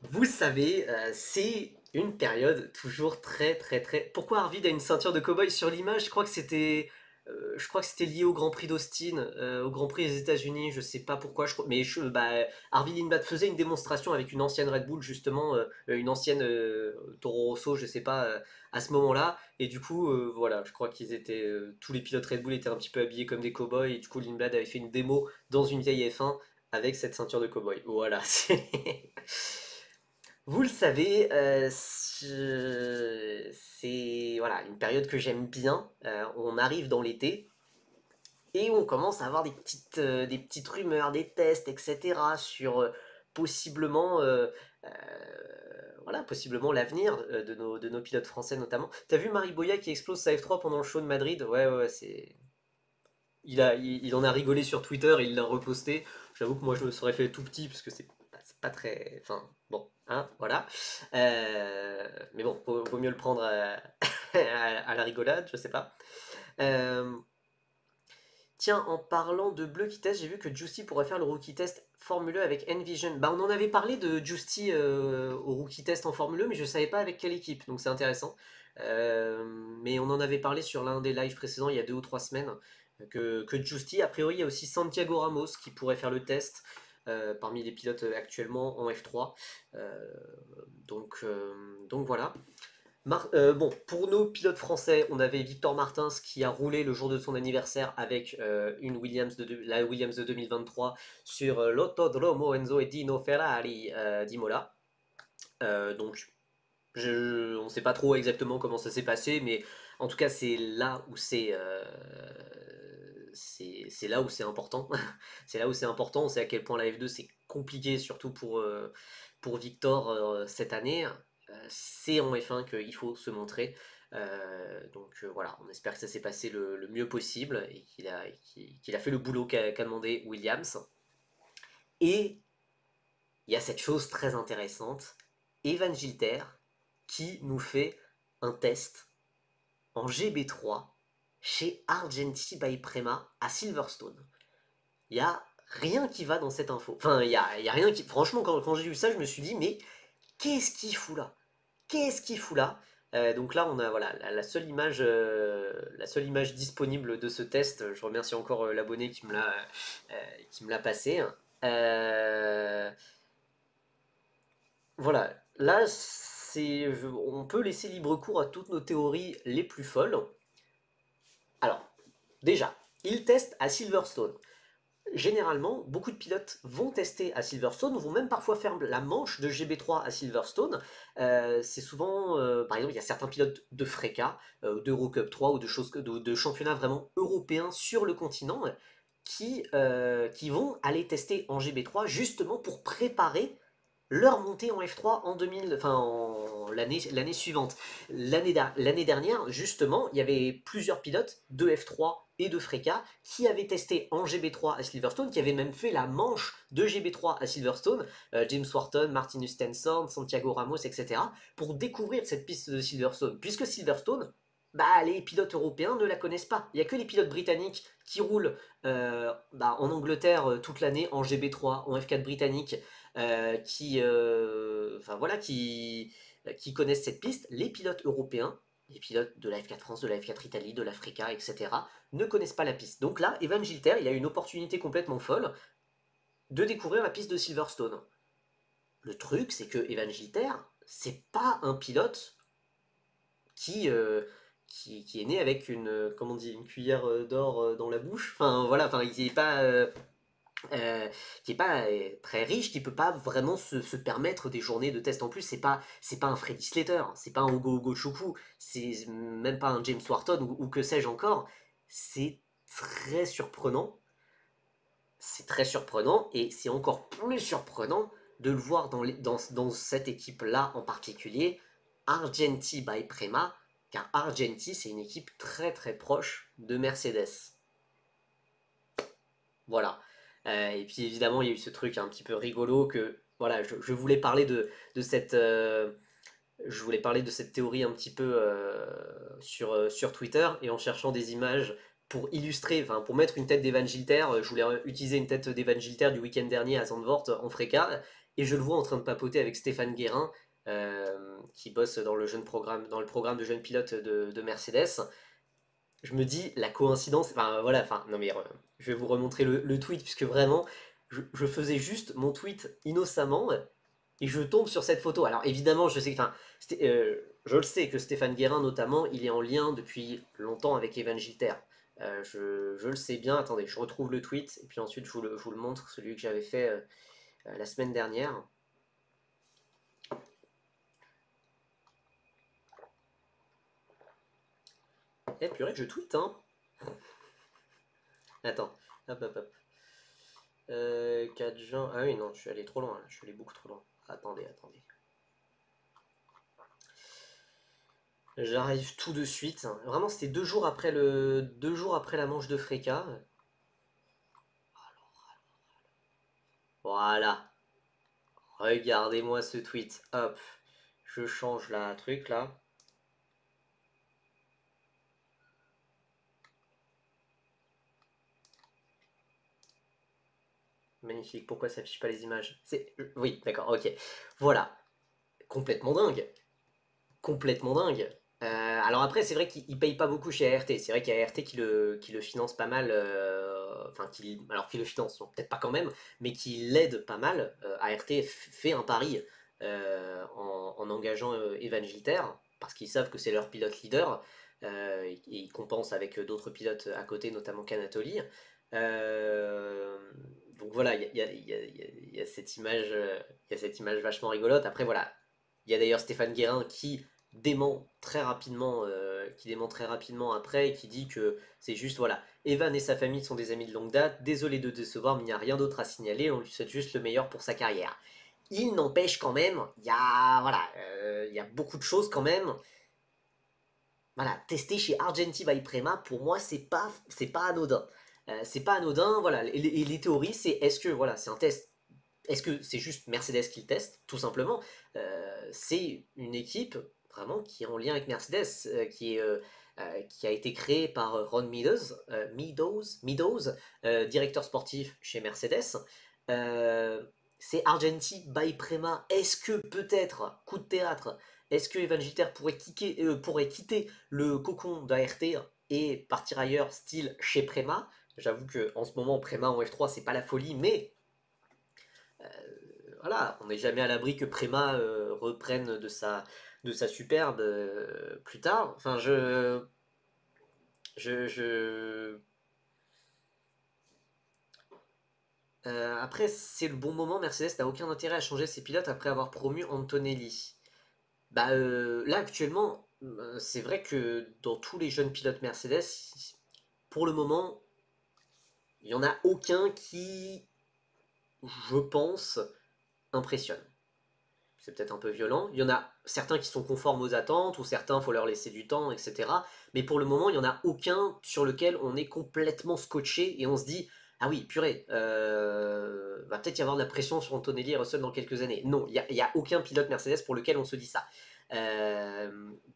Vous le savez, c'est une période toujours très très très. Pourquoi Arvid a une ceinture de cow-boy sur l'image? Je crois que c'était lié au Grand Prix d'Austin, au Grand Prix des États-Unis. Je sais pas pourquoi. Arvid Lindblad faisait une démonstration avec une ancienne Red Bull justement, une ancienne Toro Rosso, je sais pas, à ce moment-là. Et du coup, voilà, je crois qu'ils étaient tous les pilotes Red Bull étaient un petit peu habillés comme des cow-boys. Et du coup, Lindblad avait fait une démo dans une vieille F1 avec cette ceinture de cow-boy. Voilà, Vous le savez, c'est voilà, une période que j'aime bien. On arrive dans l'été et on commence à avoir des petites rumeurs, des tests, etc. sur possiblement, euh, voilà, possiblement l'avenir de nos pilotes français notamment. T'as vu Marie Boya qui explose sa F3 pendant le show de Madrid? Ouais, ouais, c'est. Il en a rigolé sur Twitter et il l'a reposté. J'avoue que moi je me serais fait tout petit parce que c'est pas très. Enfin, bon, hein, voilà. Mais bon, vaut mieux le prendre à la rigolade, je sais pas. Euh, Tiens, en parlant de bleu qui test, j'ai vu que Justy pourrait faire le rookie test Formule E avec Envision. Bah, on en avait parlé de Justy au rookie test en Formule E, mais je savais pas avec quelle équipe, donc c'est intéressant. Euh, mais on en avait parlé sur l'un des lives précédents il y a 2 ou 3 semaines que Justy, a priori, il y a aussi Santiago Ramos qui pourrait faire le test parmi les pilotes actuellement en F3. Euh, donc voilà. Bon, pour nos pilotes français, on avait Victor Martins qui a roulé le jour de son anniversaire avec la Williams de 2023 sur l'Autodromo Enzo et Dino Ferrari d'Imola. Donc, on ne sait pas trop exactement comment ça s'est passé, mais en tout cas, c'est là où c'est là où c'est important. C'est là où c'est important. On sait à quel point la F2 c'est compliqué, surtout pour Victor cette année. C'est en F1 qu'il faut se montrer. Donc voilà, on espère que ça s'est passé le mieux possible et qu'il a fait le boulot qu'a demandé Williams. Et il y a cette chose très intéressante, Evan Gilter, qui nous fait un test en GB3 chez Argenti by Prema à Silverstone. Il y a rien qui va dans cette info. Enfin, il y a rien qui... Franchement, quand j'ai vu ça, je me suis dit, mais qu'est-ce qu'il fout là? Qu'est-ce qu'il fout là? Donc là, on a voilà, la seule image disponible de ce test. Je remercie encore l'abonné qui me l'a passé. Euh, voilà, là, on peut laisser libre cours à toutes nos théories les plus folles. Alors, déjà, ils testent à Silverstone. Généralement, beaucoup de pilotes vont tester à Silverstone, vont même parfois faire la manche de GB3 à Silverstone. C'est souvent, par exemple, il y a certains pilotes de FRECA, d'Eurocup 3 ou de championnats vraiment européens sur le continent qui vont aller tester en GB3 justement pour préparer leur montée en F3 en 2000, l'année suivante. L'année dernière, justement, il y avait plusieurs pilotes de F3 et de FRECA qui avaient testé en GB3 à Silverstone, qui avaient même fait la manche de GB3 à Silverstone, James Wharton, Martinus Stenson, Santiago Ramos, etc., pour découvrir cette piste de Silverstone. Puisque Silverstone, les pilotes européens ne la connaissent pas. Il n'y a que les pilotes britanniques qui roulent en Angleterre toute l'année en GB3, en F4 britannique, qui connaissent cette piste. Les pilotes européens, les pilotes de la F4 France, de la F4 Italie, de l'Africa, etc., ne connaissent pas la piste. Donc là, Evan Gilter, il a une opportunité complètement folle de découvrir la piste de Silverstone. Le truc, c'est que Evan Gilter, c'est pas un pilote qui est né avec une cuillère d'or dans la bouche. Enfin voilà, il n'est pas qui est pas très riche, qui peut pas vraiment se permettre des journées de test en plus. C'est pas un Freddy Slater, c'est pas un Hugo Choukou, c'est même pas un James Wharton ou que sais-je encore. C'est très surprenant. C'est très surprenant et c'est encore plus surprenant de le voir dans cette équipe-là en particulier, Argenti by Prema, car Argenti c'est une équipe très très proche de Mercedes. Voilà. Et puis évidemment, il y a eu ce truc un petit peu rigolo que voilà, je voulais parler de cette je voulais parler de cette théorie un petit peu sur Twitter et en cherchant des images pour illustrer, enfin pour mettre une tête d'Evan Gilter, je voulais utiliser une tête d'Evan Gilter du week-end dernier à Zandvoort en Freca et je le vois en train de papoter avec Stéphane Guérin qui bosse dans le programme de jeunes pilotes de Mercedes. Je me dis la coïncidence, enfin voilà, enfin non mais je vais vous remontrer le tweet puisque vraiment je faisais juste mon tweet innocemment et je tombe sur cette photo. Alors évidemment, je sais, enfin, je le sais que Stéphane Guérin notamment, il est en lien depuis longtemps avec Evan Gilter. Je le sais bien. Attendez, je retrouve le tweet et puis ensuite je vous le montre, celui que j'avais fait la semaine dernière. Eh purée, je tweet, hein. Attends, hop hop hop. 4 juin. Ah oui, non, je suis allé trop loin là. Je suis allé beaucoup trop loin. Attendez. J'arrive tout de suite. Vraiment, c'était 2 jours après la manche de Freka. Voilà. Regardez-moi ce tweet. Hop. Je change la truc là. Magnifique. Pourquoi ça affiche pas les images? Oui, d'accord, ok. Voilà. Complètement dingue. Complètement dingue. Alors après, c'est vrai qu'il paye pas beaucoup chez ART. C'est vrai qu'il y a ART qui le finance pas mal. Enfin, alors qu'il le finance, bon, peut-être pas quand même, mais qui l'aide pas mal. ART fait un pari en engageant Evan Gilter, parce qu'ils savent que c'est leur pilote leader. Et ils compensent avec d'autres pilotes à côté, notamment Canatoli. Euh, donc voilà, il y a cette image vachement rigolote. Après voilà, il y a d'ailleurs Stéphane Guérin qui dément très rapidement, après et qui dit que c'est juste voilà, Evan et sa famille sont des amis de longue date, désolé de décevoir, mais il n'y a rien d'autre à signaler, on lui souhaite juste le meilleur pour sa carrière. Il n'empêche quand même, il y a beaucoup de choses quand même. Voilà, tester chez Argenti by Prema, pour moi, c'est pas anodin. C'est pas anodin, voilà. Et les théories, c'est est-ce que, voilà, c'est un test, est-ce que c'est juste Mercedes qui le teste, tout simplement. C'est une équipe vraiment qui est en lien avec Mercedes, qui a été créée par Ron Meadows, directeur sportif chez Mercedes. Euh, c'est Argenti by Prema. Est-ce que peut-être, coup de théâtre, est-ce que Evan Gilter pourrait quitter le cocon d'ART et partir ailleurs, style chez Prema? J'avoue que en ce moment, Prema en F3, c'est pas la folie, mais voilà, on n'est jamais à l'abri que Prema reprenne de sa superbe plus tard. Enfin, je... Après, c'est le bon moment. Mercedes n'a aucun intérêt à changer ses pilotes après avoir promu Antonelli. Bah là actuellement, c'est vrai que dans tous les jeunes pilotes Mercedes, pour le moment, il n'y en a aucun qui, je pense, impressionne. C'est peut-être un peu violent. Il y en a certains qui sont conformes aux attentes, ou certains, il faut leur laisser du temps, etc. Mais pour le moment, il n'y en a aucun sur lequel on est complètement scotché et on se dit, ah oui, purée, va peut-être y avoir de la pression sur Antonelli et Russell dans quelques années. Non, il y a aucun pilote Mercedes pour lequel on se dit ça.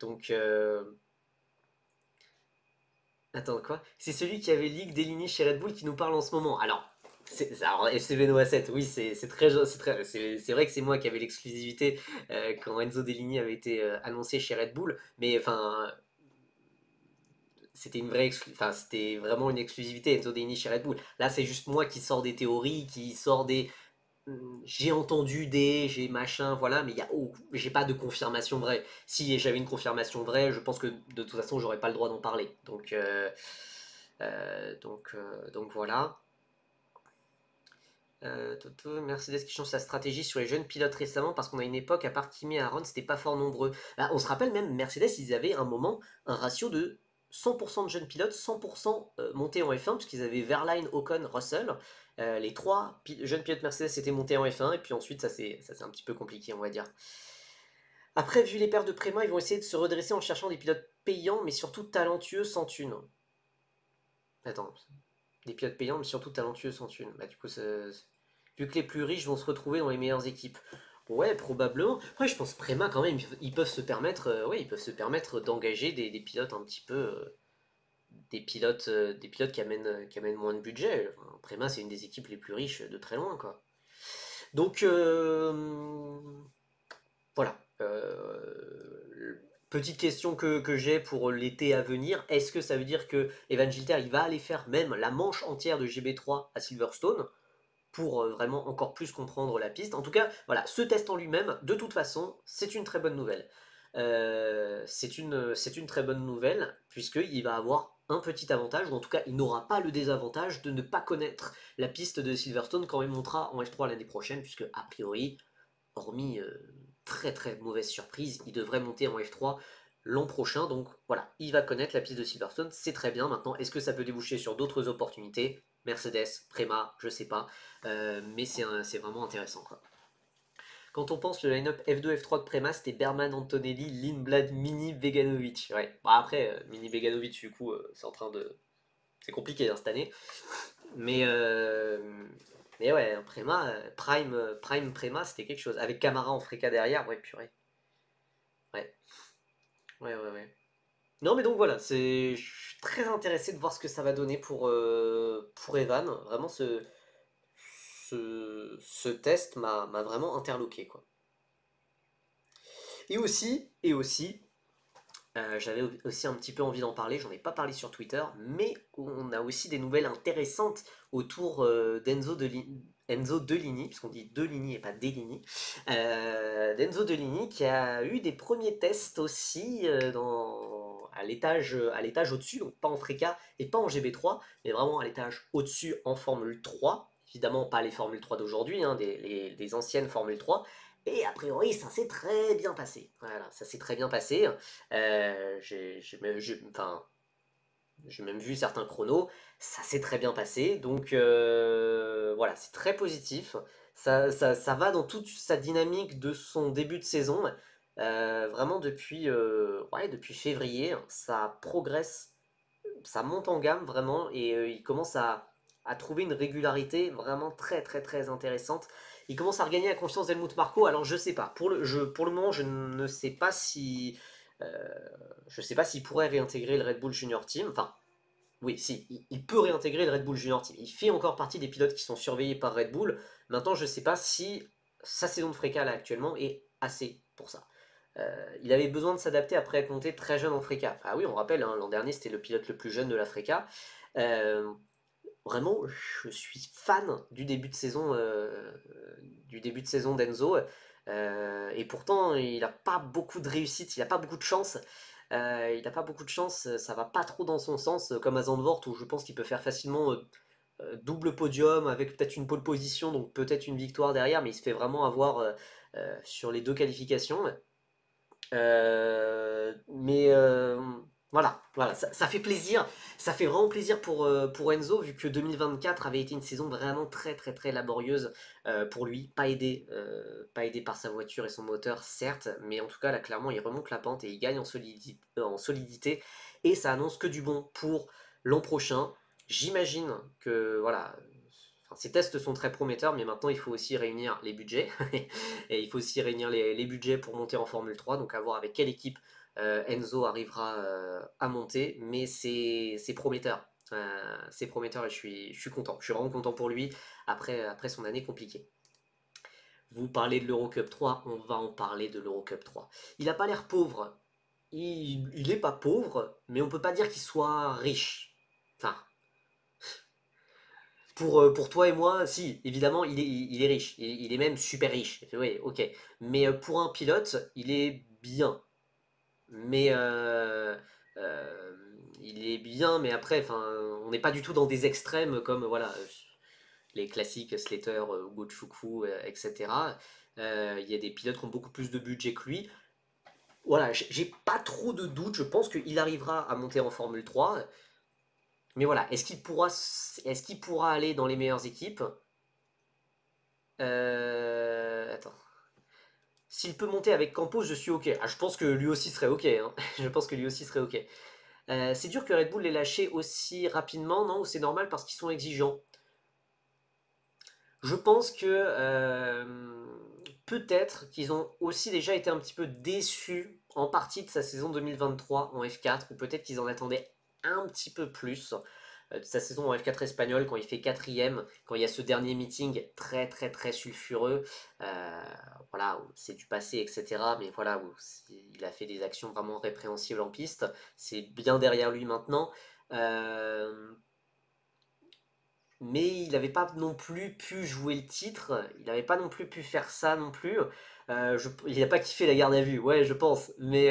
Donc, attends, quoi? C'est celui qui avait leak des lignes chez Red Bull qui nous parle en ce moment. Alors FC Benoît 7, oui, c'est vrai que c'est moi qui avais l'exclusivité quand Enzo Deligny avait été annoncé chez Red Bull, mais enfin, c'était vraiment une exclusivité Enzo Deligny chez Red Bull. Là, c'est juste moi qui sors des théories, qui sors des j'ai entendu j'ai machin, voilà, mais j'ai pas de confirmation vraie. Si j'avais une confirmation vraie, je pense que de toute façon, j'aurais pas le droit d'en parler. Donc voilà. Mercedes qui change sa stratégie sur les jeunes pilotes récemment parce qu'on a une époque, à part Kimi et Aaron, c'était pas fort nombreux. Bah, on se rappelle même, Mercedes, ils avaient un moment un ratio de 100% de jeunes pilotes, 100% montés en F1, puisqu'ils avaient Verline, Ocon, Russell. Les trois jeunes pilotes Mercedes étaient montés en F1, et puis ensuite, ça c'est un petit peu compliqué, on va dire. Après, vu les pertes de Préma, ils vont essayer de se redresser en cherchant des pilotes payants, mais surtout talentueux sans thune. Attends, des pilotes payants, mais surtout talentueux sans thune. Bah, du coup, vu que les plus riches vont se retrouver dans les meilleures équipes. Ouais, probablement. Après, je pense Prema quand même, ils peuvent se permettre, d'engager des pilotes un petit peu, des pilotes qui amènent moins de budget. Enfin, Prema, c'est une des équipes les plus riches de très loin, quoi. Donc, voilà. Petite question que j'ai pour l'été à venir. Est-ce que ça veut dire que Evan Gilter, il va aller faire même la manche entière de GB3 à Silverstone pour vraiment encore plus comprendre la piste? En tout cas, voilà, ce test en lui-même, de toute façon, c'est une très bonne nouvelle. C'est une très bonne nouvelle, puisqu'il va avoir un petit avantage, ou en tout cas, il n'aura pas le désavantage de ne pas connaître la piste de Silverstone quand il montera en F3 l'année prochaine, puisque, a priori, hormis très très mauvaise surprise, il devrait monter en F3 l'an prochain. Donc voilà, il va connaître la piste de Silverstone, c'est très bien. Maintenant, est-ce que ça peut déboucher sur d'autres opportunités? Mercedes, Prema, je sais pas. Mais c'est vraiment intéressant, quoi. Quand on pense le line-up F2, F3 de Prema, c'était Berman, Antonelli, Lindblad, Mini, Beganovic. Ouais. Bon, après, Mini Beganovic, du coup, c'est compliqué hein, cette année. Mais ouais, Prema, Prime Prema, c'était quelque chose. Avec Camara en fréca derrière, ouais, purée. Ouais, ouais, ouais, ouais. Non, mais donc voilà, je suis très intéressé de voir ce que ça va donner pour Evan. Vraiment, ce test m'a vraiment interloqué, quoi. Et aussi, j'avais aussi un petit peu envie d'en parler, j'en ai pas parlé sur Twitter, mais on a aussi des nouvelles intéressantes autour Enzo Deligny, puisqu'on dit Deligny et pas Deligny, d'Enzo Deligny qui a eu des premiers tests aussi à l'étage au-dessus, donc pas en Freca et pas en GB3, mais vraiment à l'étage au-dessus en Formule 3, évidemment pas les Formule 3 d'aujourd'hui, hein, des anciennes Formule 3. Et a priori, ça s'est très bien passé. Voilà, ça s'est très bien passé. Enfin, j'ai même vu certains chronos, ça s'est très bien passé, donc voilà, c'est très positif. Ça va dans toute sa dynamique de son début de saison. Vraiment ouais, depuis février, ça progresse, ça monte en gamme vraiment, et il commence à trouver une régularité vraiment très très très intéressante. Il commence à regagner la confiance d'Helmut Marko. Alors je sais pas, pour le moment je ne sais pas si je sais pas s'il pourrait réintégrer le Red Bull Junior Team. Enfin, oui, si, il peut réintégrer le Red Bull Junior Team. Il fait encore partie des pilotes qui sont surveillés par Red Bull. Maintenant, je ne sais pas si sa saison de Freca là actuellement est assez pour ça. Il avait besoin de s'adapter après être monté très jeune en Freca. Ah oui, on rappelle, hein, l'an dernier c'était le pilote le plus jeune de la Freca. Euh, Vraiment, je suis fan du début de saison d'Enzo. Et pourtant, il n'a pas beaucoup de réussite, il n'a pas beaucoup de chance. Il n'a pas beaucoup de chance, ça va pas trop dans son sens, comme à Zandvoort où je pense qu'il peut faire facilement double podium avec peut-être une pole position, donc peut-être une victoire derrière, mais il se fait vraiment avoir sur les deux qualifications. Mais voilà, ça fait plaisir, ça fait vraiment plaisir pour Enzo, vu que 2024 avait été une saison vraiment très très très laborieuse pour lui, pas aidé par sa voiture et son moteur, certes, mais en tout cas là clairement il remonte la pente et il gagne en solidité, et ça annonce que du bon pour l'an prochain. J'imagine que voilà, enfin, ces tests sont très prometteurs, mais maintenant il faut aussi réunir les budgets. Et il faut aussi réunir les budgets pour monter en Formule 3, donc à voir avec quelle équipe Enzo arrivera à monter, mais c'est prometteur. C'est prometteur et je suis content. Je suis vraiment content pour lui après son année compliquée. Vous parlez de l'Eurocup 3, on va en parler de l'Eurocup 3. Il n'a pas l'air pauvre. Il est pas pauvre, mais on peut pas dire qu'il soit riche. Enfin, pour toi et moi, si, évidemment, il est riche. Il est même super riche. Oui, ok. Mais pour un pilote, il est bien. Mais il est bien, mais après, enfin, on n'est pas du tout dans des extrêmes comme voilà, les classiques Slater, Hugo Chukwu, etc. Il y a des pilotes qui ont beaucoup plus de budget que lui. Voilà, j'ai pas trop de doutes. Je pense qu'il arrivera à monter en Formule 3. Mais voilà, est-ce qu'il pourra aller dans les meilleures équipes? Attends. S'il peut monter avec Campos, je suis ok. Ah, je pense que lui aussi serait ok, hein. Je pense que lui aussi serait ok. C'est dur que Red Bull les lâché aussi rapidement, non? Ou c'est normal parce qu'ils sont exigeants? Je pense que peut-être qu'ils ont aussi déjà été un petit peu déçus en partie de sa saison 2023 en F4, ou peut-être qu'ils en attendaient un petit peu plus de sa saison en F4 espagnol quand il fait quatrième, quand il y a ce dernier meeting très très très sulfureux, euh, voilà, où c'est du passé, etc. Mais voilà, où il a fait des actions vraiment répréhensibles en piste, c'est bien derrière lui maintenant. Euh, mais il n'avait pas non plus pu jouer le titre, il n'avait pas non plus pu faire ça non plus. Il n'a pas kiffé la garde à vue, ouais, je pense. Mais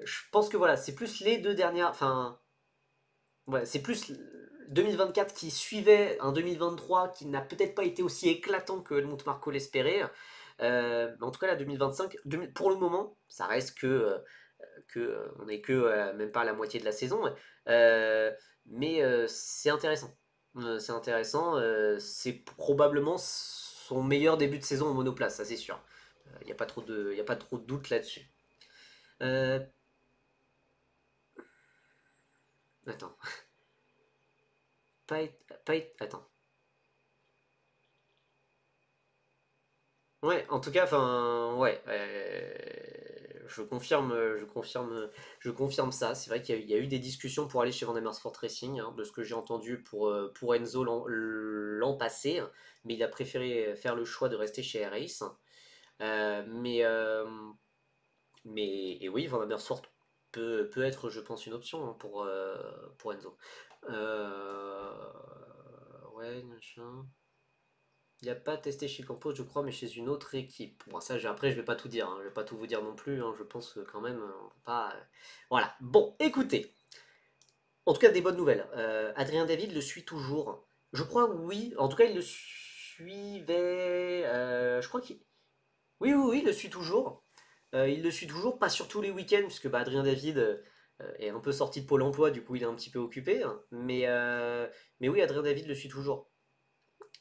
je pense que voilà, c'est plus les deux dernières. Enfin, ouais, c'est plus 2024 qui suivait un 2023 qui n'a peut-être pas été aussi éclatant que Helmut Marko l'espérait. Mais en tout cas, la 2025, pour le moment, ça reste on n'est que même pas à la moitié de la saison. Euh, mais c'est intéressant. C'est intéressant. C'est probablement son meilleur début de saison en monoplace, ça c'est sûr. Il n'y a pas trop de, y a pas trop de doute là-dessus. Euh, Attends. Attends. Ouais, en tout cas, enfin, ouais, je confirme ça. C'est vrai qu'il y a eu des discussions pour aller chez Van Amersfoort Racing, hein, de ce que j'ai entendu pour Enzo l'an passé, mais il a préféré faire le choix de rester chez R-Race. Euh, mais, euh, et oui, Van Amersfoort peut être, je pense, une option, hein, pour Enzo. Euh, ouais, machin. Il n'a pas testé chez Campos, je crois, mais chez une autre équipe. Bon, ça, après, je vais pas tout dire, hein. Je vais pas tout vous dire non plus, hein. Je pense que quand même, on peut pas. Voilà. Bon, écoutez. En tout cas, des bonnes nouvelles. Adrien David le suit toujours. Je crois oui. En tout cas, il le suivait. Je crois qu'il. Oui, oui, oui, il le suit toujours. Il le suit toujours, pas sur tous les week-ends, puisque bah, Adrien David est un peu sorti de Pôle emploi, du coup il est un petit peu occupé, hein. Mais oui, Adrien David le suit toujours.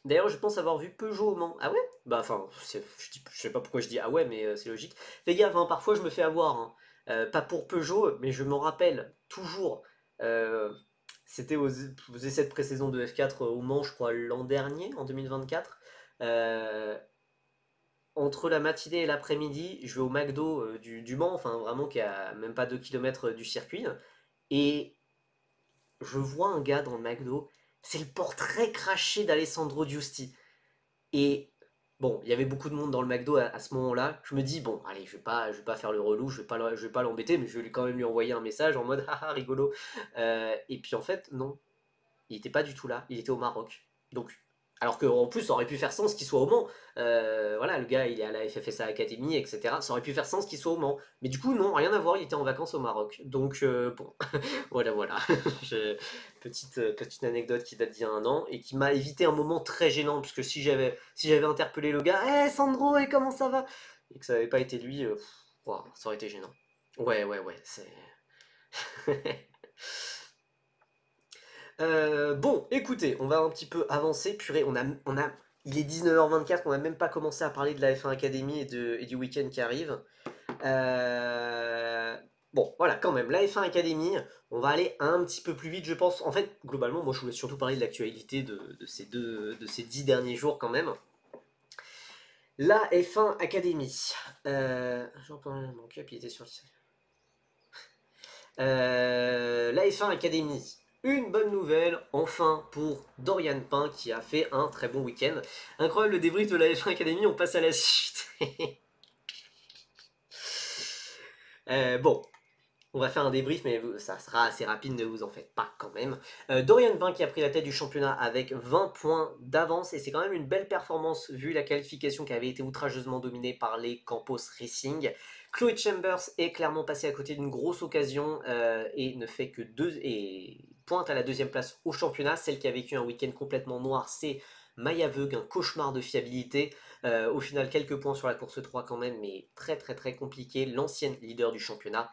D'ailleurs, je pense avoir vu Peugeot au Mans. Ah ouais? Bah, enfin, je sais pas pourquoi je dis ah ouais, mais c'est logique. Fais gaffe, hein, parfois je me fais avoir, hein. Pas pour Peugeot, mais je m'en rappelle toujours. Euh, C'était aux essais de pré-saison de F4 au Mans, je crois, l'an dernier, en 2024. Euh, Entre la matinée et l'après-midi, je vais au McDo du Mans, enfin vraiment qui est à même pas 2 km du circuit. Et je vois un gars dans le McDo, c'est le portrait craché d'Alessandro Giusti. Et bon, il y avait beaucoup de monde dans le McDo à ce moment-là. Je me dis, bon, allez, je vais pas faire le relou, je vais pas l'embêter, mais je vais quand même lui envoyer un message en mode, haha, rigolo. Et puis en fait, non, il était pas du tout là, il était au Maroc. Donc, alors qu'en plus, ça aurait pu faire sens qu'il soit au Mans. Voilà, le gars, il est à la FFSA Academy, etc. Ça aurait pu faire sens qu'il soit au Mans. Mais du coup, non, rien à voir, il était en vacances au Maroc. Donc, bon, voilà, voilà. Petite anecdote qui date d'il y a un an et qui m'a évité un moment très gênant, puisque si j'avais interpellé le gars, hé Sandro, et comment ça va? Et que ça n'avait pas été lui, ouah, ça aurait été gênant. Ouais, ouais, ouais, c'est. Bon, écoutez, on va un petit peu avancer. Purée, il est 19h24, on n'a même pas commencé à parler de la F1 Academy et du week-end qui arrive. Euh, Bon, voilà, quand même, la F1 Academy, on va aller un petit peu plus vite, je pense. En fait, globalement, moi, je voulais surtout parler de l'actualité de ces 10 derniers jours, quand même. La F1 Academy. J'entends mon cap, il était sur le. La F1 Academy. Une bonne nouvelle, enfin, pour Dorian Pain qui a fait un très bon week-end. Incroyable le débrief de la F1 Academy, on passe à la suite. Bon, on va faire un débrief, mais ça sera assez rapide, ne vous en faites pas quand même. Dorian Pain qui a pris la tête du championnat avec 20 points d'avance, et c'est quand même une belle performance vu la qualification qui avait été outrageusement dominée par les Campos Racing. Chloé Chambers est clairement passée à côté d'une grosse occasion et ne fait que deux et pointe à la deuxième place au championnat. Celle qui a vécu un week-end complètement noir, c'est Maya Veug, un cauchemar de fiabilité. Au final, quelques points sur la course 3 quand même, mais très très très compliqué. L'ancienne leader du championnat.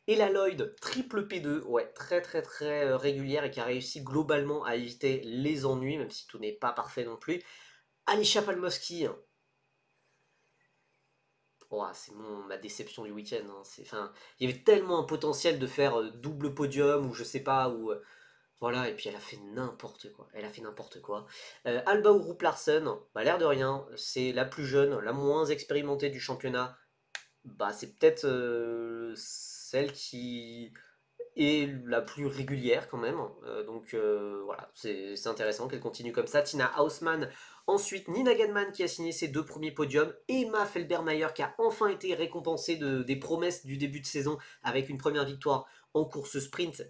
Et la Lloyd, triple P2, ouais, très très très régulière et qui a réussi globalement à éviter les ennuis, même si tout n'est pas parfait non plus. Alisha Palmowski, oh, c'est ma déception du week-end, hein. Enfin, il y avait tellement un potentiel de faire double podium ou je sais pas, ou voilà, et puis elle a fait n'importe quoi. Elle a fait n'importe quoi. Alba Urup Larsen, bah, l'air de rien, c'est la plus jeune, la moins expérimentée du championnat. Bah, c'est peut-être celle qui et la plus régulière quand même. Donc voilà, c'est intéressant qu'elle continue comme ça. Tina Hausmann, ensuite Nina Ganman qui a signé ses 2 premiers podiums, Emma Felbermayer qui a enfin été récompensée des promesses du début de saison avec une première victoire en course sprint.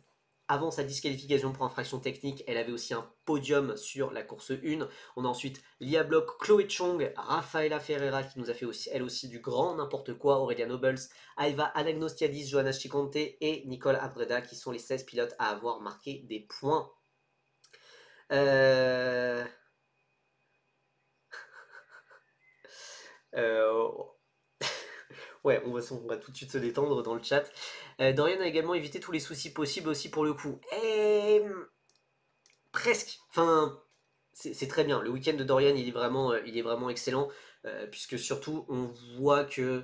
Avant sa disqualification pour infraction technique, elle avait aussi un podium sur la course 1. On a ensuite Lia Bloch, Chloé Chong, Rafaela Ferreira qui nous a fait aussi, elle aussi du grand n'importe quoi, Aurelia Nobles, Aiva Anagnostiadis, Johanna Chiconte et Nicole Avreda qui sont les 16 pilotes à avoir marqué des points. Euh... Euh... Ouais, on va tout de suite se détendre dans le chat. Dorian a également évité tous les soucis possibles aussi pour le coup. Et presque. Enfin, c'est très bien. Le week-end de Dorian, il est vraiment excellent. Puisque surtout, on voit que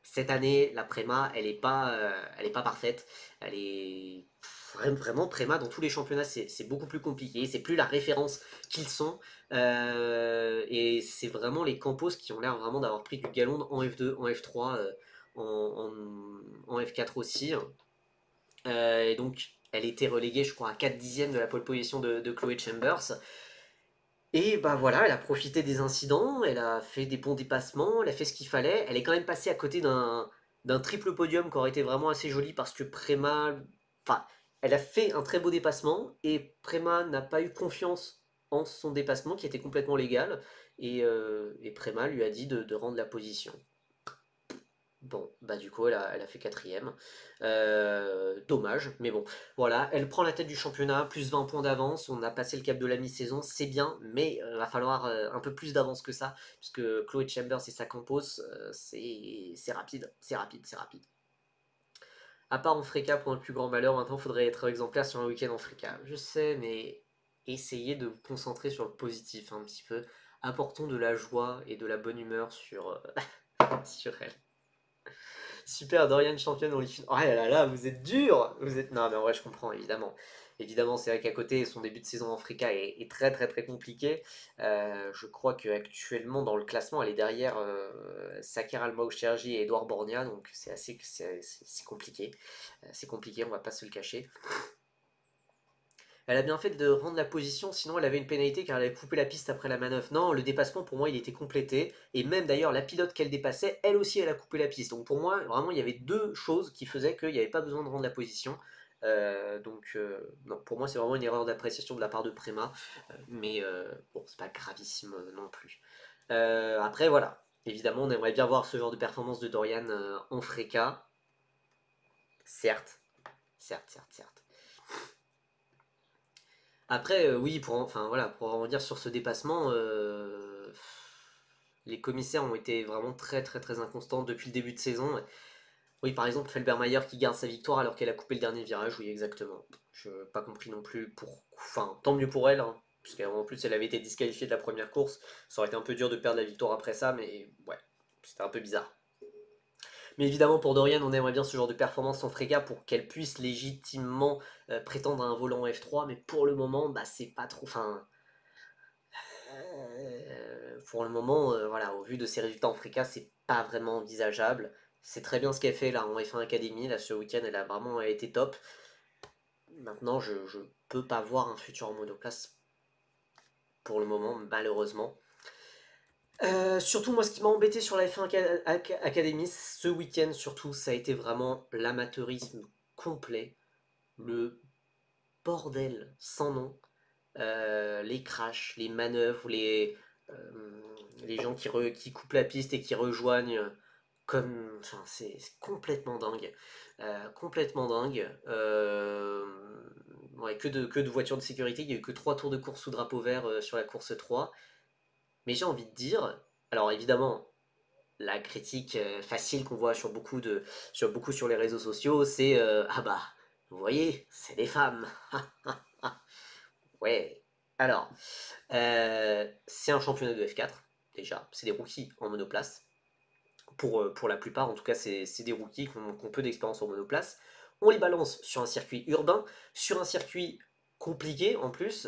cette année, la Préma, elle est pas parfaite. Elle est vraiment Préma dans tous les championnats, c'est beaucoup plus compliqué. C'est plus la référence qu'ils sont. Et c'est vraiment les Campos qui ont l'air vraiment d'avoir pris du galon en F2, en F3, en F4 aussi. Et donc, elle était reléguée, je crois, à 4 dixièmes de la pole position de Chloé Chambers. Et bah voilà, elle a profité des incidents, elle a fait des bons dépassements, elle a fait ce qu'il fallait. Elle est quand même passée à côté d'un triple podium qui aurait été vraiment assez joli parce que Prema. Enfin, elle a fait un très beau dépassement et Prema n'a pas eu confiance en son dépassement qui était complètement légal. Et Prema lui a dit de rendre la position. Bon, bah du coup, elle a fait quatrième. Dommage, mais bon. Voilà, elle prend la tête du championnat, plus 20 points d'avance. On a passé le cap de la mi-saison, c'est bien, mais il va falloir un peu plus d'avance que ça, puisque Chloé Chambers et sa Campos, c'est rapide, c'est rapide, c'est rapide. À part en Freca pour un plus grand malheur, maintenant il faudrait être exemplaire sur un week-end en Freca. Je sais, mais essayez de vous concentrer sur le positif un petit peu. Apportons de la joie et de la bonne humeur sur elle. Super, Dorian championne, on les filme. Oh là là là, vous êtes dur. Vous êtes. Non, mais en vrai, je comprends, évidemment. Évidemment, c'est vrai qu'à côté, son début de saison en Africa est très très très compliqué. Je crois qu'actuellement, dans le classement, elle est derrière Sakar Almaoucherji et Edouard Bornia, donc c'est compliqué. C'est compliqué, on va pas se le cacher. Elle a bien fait de rendre la position, sinon elle avait une pénalité car elle avait coupé la piste après la manœuvre. Non, le dépassement pour moi il était complété, et même d'ailleurs la pilote qu'elle dépassait, elle aussi elle a coupé la piste. Donc pour moi vraiment il y avait deux choses qui faisaient qu'il n'y avait pas besoin de rendre la position. Non, pour moi c'est vraiment une erreur d'appréciation de la part de Prema, mais bon c'est pas gravissime non plus. Après voilà, évidemment on aimerait bien voir ce genre de performance de Dorian en Freca, certes, certes, certes, certes. Après, oui, enfin, voilà, pour en dire sur ce dépassement, les commissaires ont été vraiment très très très inconstants depuis le début de saison. Oui, par exemple, Felbermayer qui garde sa victoire alors qu'elle a coupé le dernier virage, oui, exactement. Je n'ai pas compris non plus pour. Enfin, tant mieux pour elle, hein, puisqu'en plus elle avait été disqualifiée de la première course. Ça aurait été un peu dur de perdre la victoire après ça, mais ouais, c'était un peu bizarre. Mais évidemment, pour Dorian, on aimerait bien ce genre de performance en Frega pour qu'elle puisse légitimement prétendre à un volant F3, mais pour le moment, bah, c'est pas trop. Enfin, pour le moment, voilà, au vu de ses résultats en Frika, c'est pas vraiment envisageable. C'est très bien ce qu'elle fait là en F1 Academy. Là, ce week-end, elle a vraiment été top. Maintenant, je peux pas voir un futur en monoplace pour le moment, malheureusement. Surtout, moi, ce qui m'a embêté sur la F1 Academy ce week-end, surtout, ça a été vraiment l'amateurisme complet, le bordel sans nom, les crashs, les manœuvres, les gens qui coupent la piste et qui rejoignent comme. Enfin, c'est complètement dingue. Complètement dingue. Ouais, que de voitures de sécurité. Il n'y a eu que 3 tours de course sous drapeau vert sur la course 3. Mais j'ai envie de dire. Alors évidemment, la critique facile qu'on voit sur beaucoup sur les réseaux sociaux, c'est ah bah, vous voyez, c'est des femmes. Ouais. Alors, c'est un championnat de F4, déjà. C'est des rookies en monoplace. Pour la plupart, en tout cas, c'est des rookies qui ont peu d'expérience en monoplace. On les balance sur un circuit urbain, sur un circuit compliqué en plus.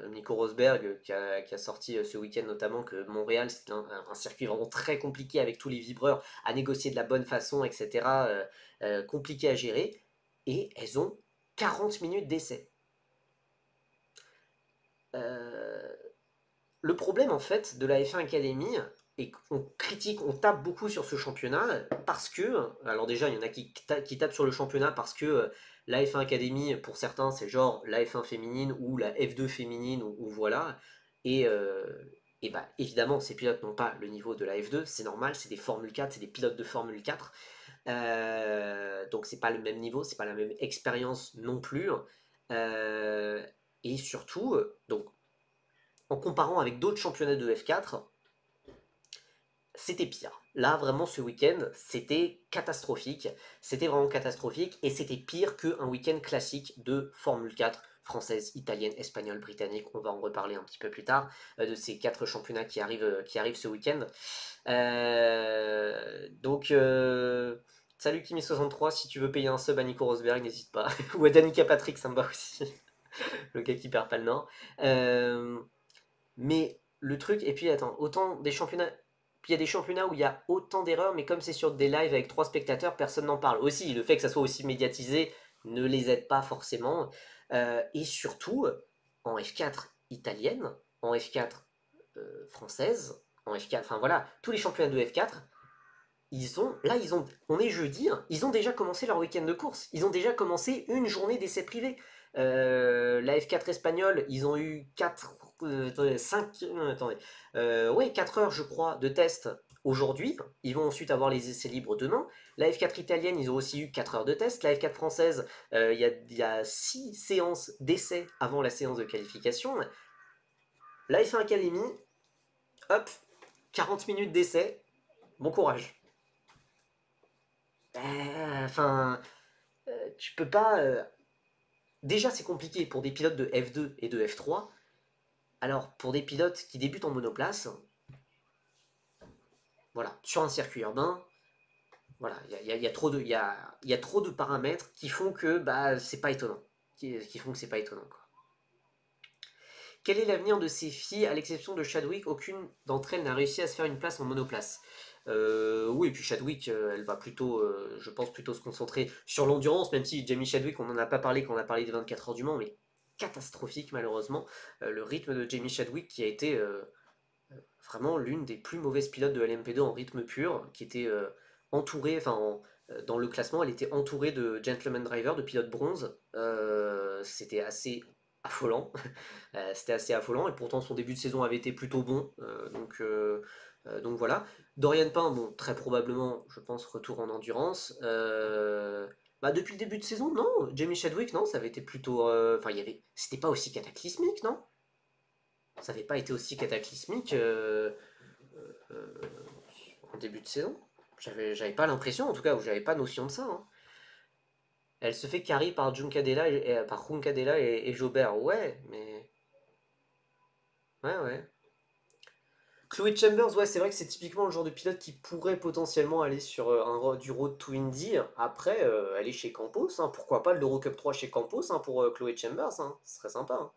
Nico Rosberg qui a sorti ce week-end notamment que Montréal, c'est un circuit vraiment très compliqué avec tous les vibreurs à négocier de la bonne façon, etc. Compliqué à gérer. Et elles ont 40 minutes d'essai. Euh, Le problème en fait de la F1 Academy, et qu'on critique, on tape beaucoup sur ce championnat parce que, alors déjà il y en a qui tapent sur le championnat parce que la F1 Academy pour certains c'est genre la F1 féminine ou la F2 féminine ou voilà, et, euh, et bah évidemment ces pilotes n'ont pas le niveau de la F2, c'est normal, c'est des Formule 4, c'est des pilotes de Formule 4, donc c'est pas le même niveau, c'est pas la même expérience non plus, euh, et surtout, donc en comparant avec d'autres championnats de F4, c'était pire. Là, vraiment, ce week-end, c'était catastrophique. C'était vraiment catastrophique et c'était pire qu'un week-end classique de Formule 4 française, italienne, espagnole, britannique. On va en reparler un petit peu plus tard de ces 4 championnats qui arrivent ce week-end. Salut Kimi63, si tu veux payer un sub à Nico Rosberg, n'hésite pas. Ou à Danica Patrick, ça me va aussi. Le gars qui perd pas le nord. Mais le truc, et puis attends, autant des championnats. Puis il y a des championnats où il y a autant d'erreurs, mais comme c'est sur des lives avec 3 spectateurs, personne n'en parle. Aussi, le fait que ça soit aussi médiatisé ne les aide pas forcément. Et surtout, en F4 italienne, en F4 française, en F4, enfin voilà, tous les championnats de F4, on est jeudi, hein, ils ont déjà commencé leur week-end de course. Ils ont déjà commencé une journée d'essai privé. La F4 espagnole, ils ont eu 4, 5, attendez, ouais, 4 heures, je crois, de test aujourd'hui. Ils vont ensuite avoir les essais libres demain. La F4 italienne, ils ont aussi eu 4 heures de test. La F4 française, il y a 6 séances d'essais avant la séance de qualification. La F1 Academy, hop, 40 minutes d'essai. Bon courage. Enfin, tu peux pas. Déjà, c'est compliqué pour des pilotes de F2 et de F3. Alors, pour des pilotes qui débutent en monoplace, voilà, sur un circuit urbain, voilà, il y a trop de, il y a trop de paramètres qui font que bah, c'est pas étonnant. Qui font que c'est pas étonnant, quoi. Quel est l'avenir de ces filles? À l'exception de Chadwick, aucune d'entre elles n'a réussi à se faire une place en monoplace. Oui, et puis Chadwick, elle va plutôt, je pense, plutôt se concentrer sur l'endurance, même si Jamie Chadwick, on n'en a pas parlé quand on a parlé des 24 heures du Mans, mais catastrophique malheureusement. Le rythme de Jamie Chadwick qui a été vraiment l'une des plus mauvaises pilotes de LMP2 en rythme pur, qui était entourée, dans le classement, elle était entourée de gentleman drivers, de pilotes bronze. C'était assez affolant. C'était assez affolant, et pourtant son début de saison avait été plutôt bon. Donc voilà. Dorian Pain, bon, très probablement, je pense, retour en endurance. Bah, depuis le début de saison, non. Jamie Chadwick, non, ça avait été plutôt. Enfin, c'était pas aussi cataclysmique, non? Ça n'avait pas été aussi cataclysmique euh, en début de saison. J'avais pas l'impression, en tout cas, ou j'avais pas notion de ça, hein. Elle se fait carry par Juncadella par Juncadella et Jobert. Ouais, mais. Ouais, ouais. Chloé Chambers, ouais, c'est vrai que c'est typiquement le genre de pilote qui pourrait potentiellement aller sur du Road to Indy. Après, elle est chez Campos, hein. Pourquoi pas l'Eurocup 3 chez Campos, hein, pour Chloé Chambers, hein. Ce serait sympa, hein.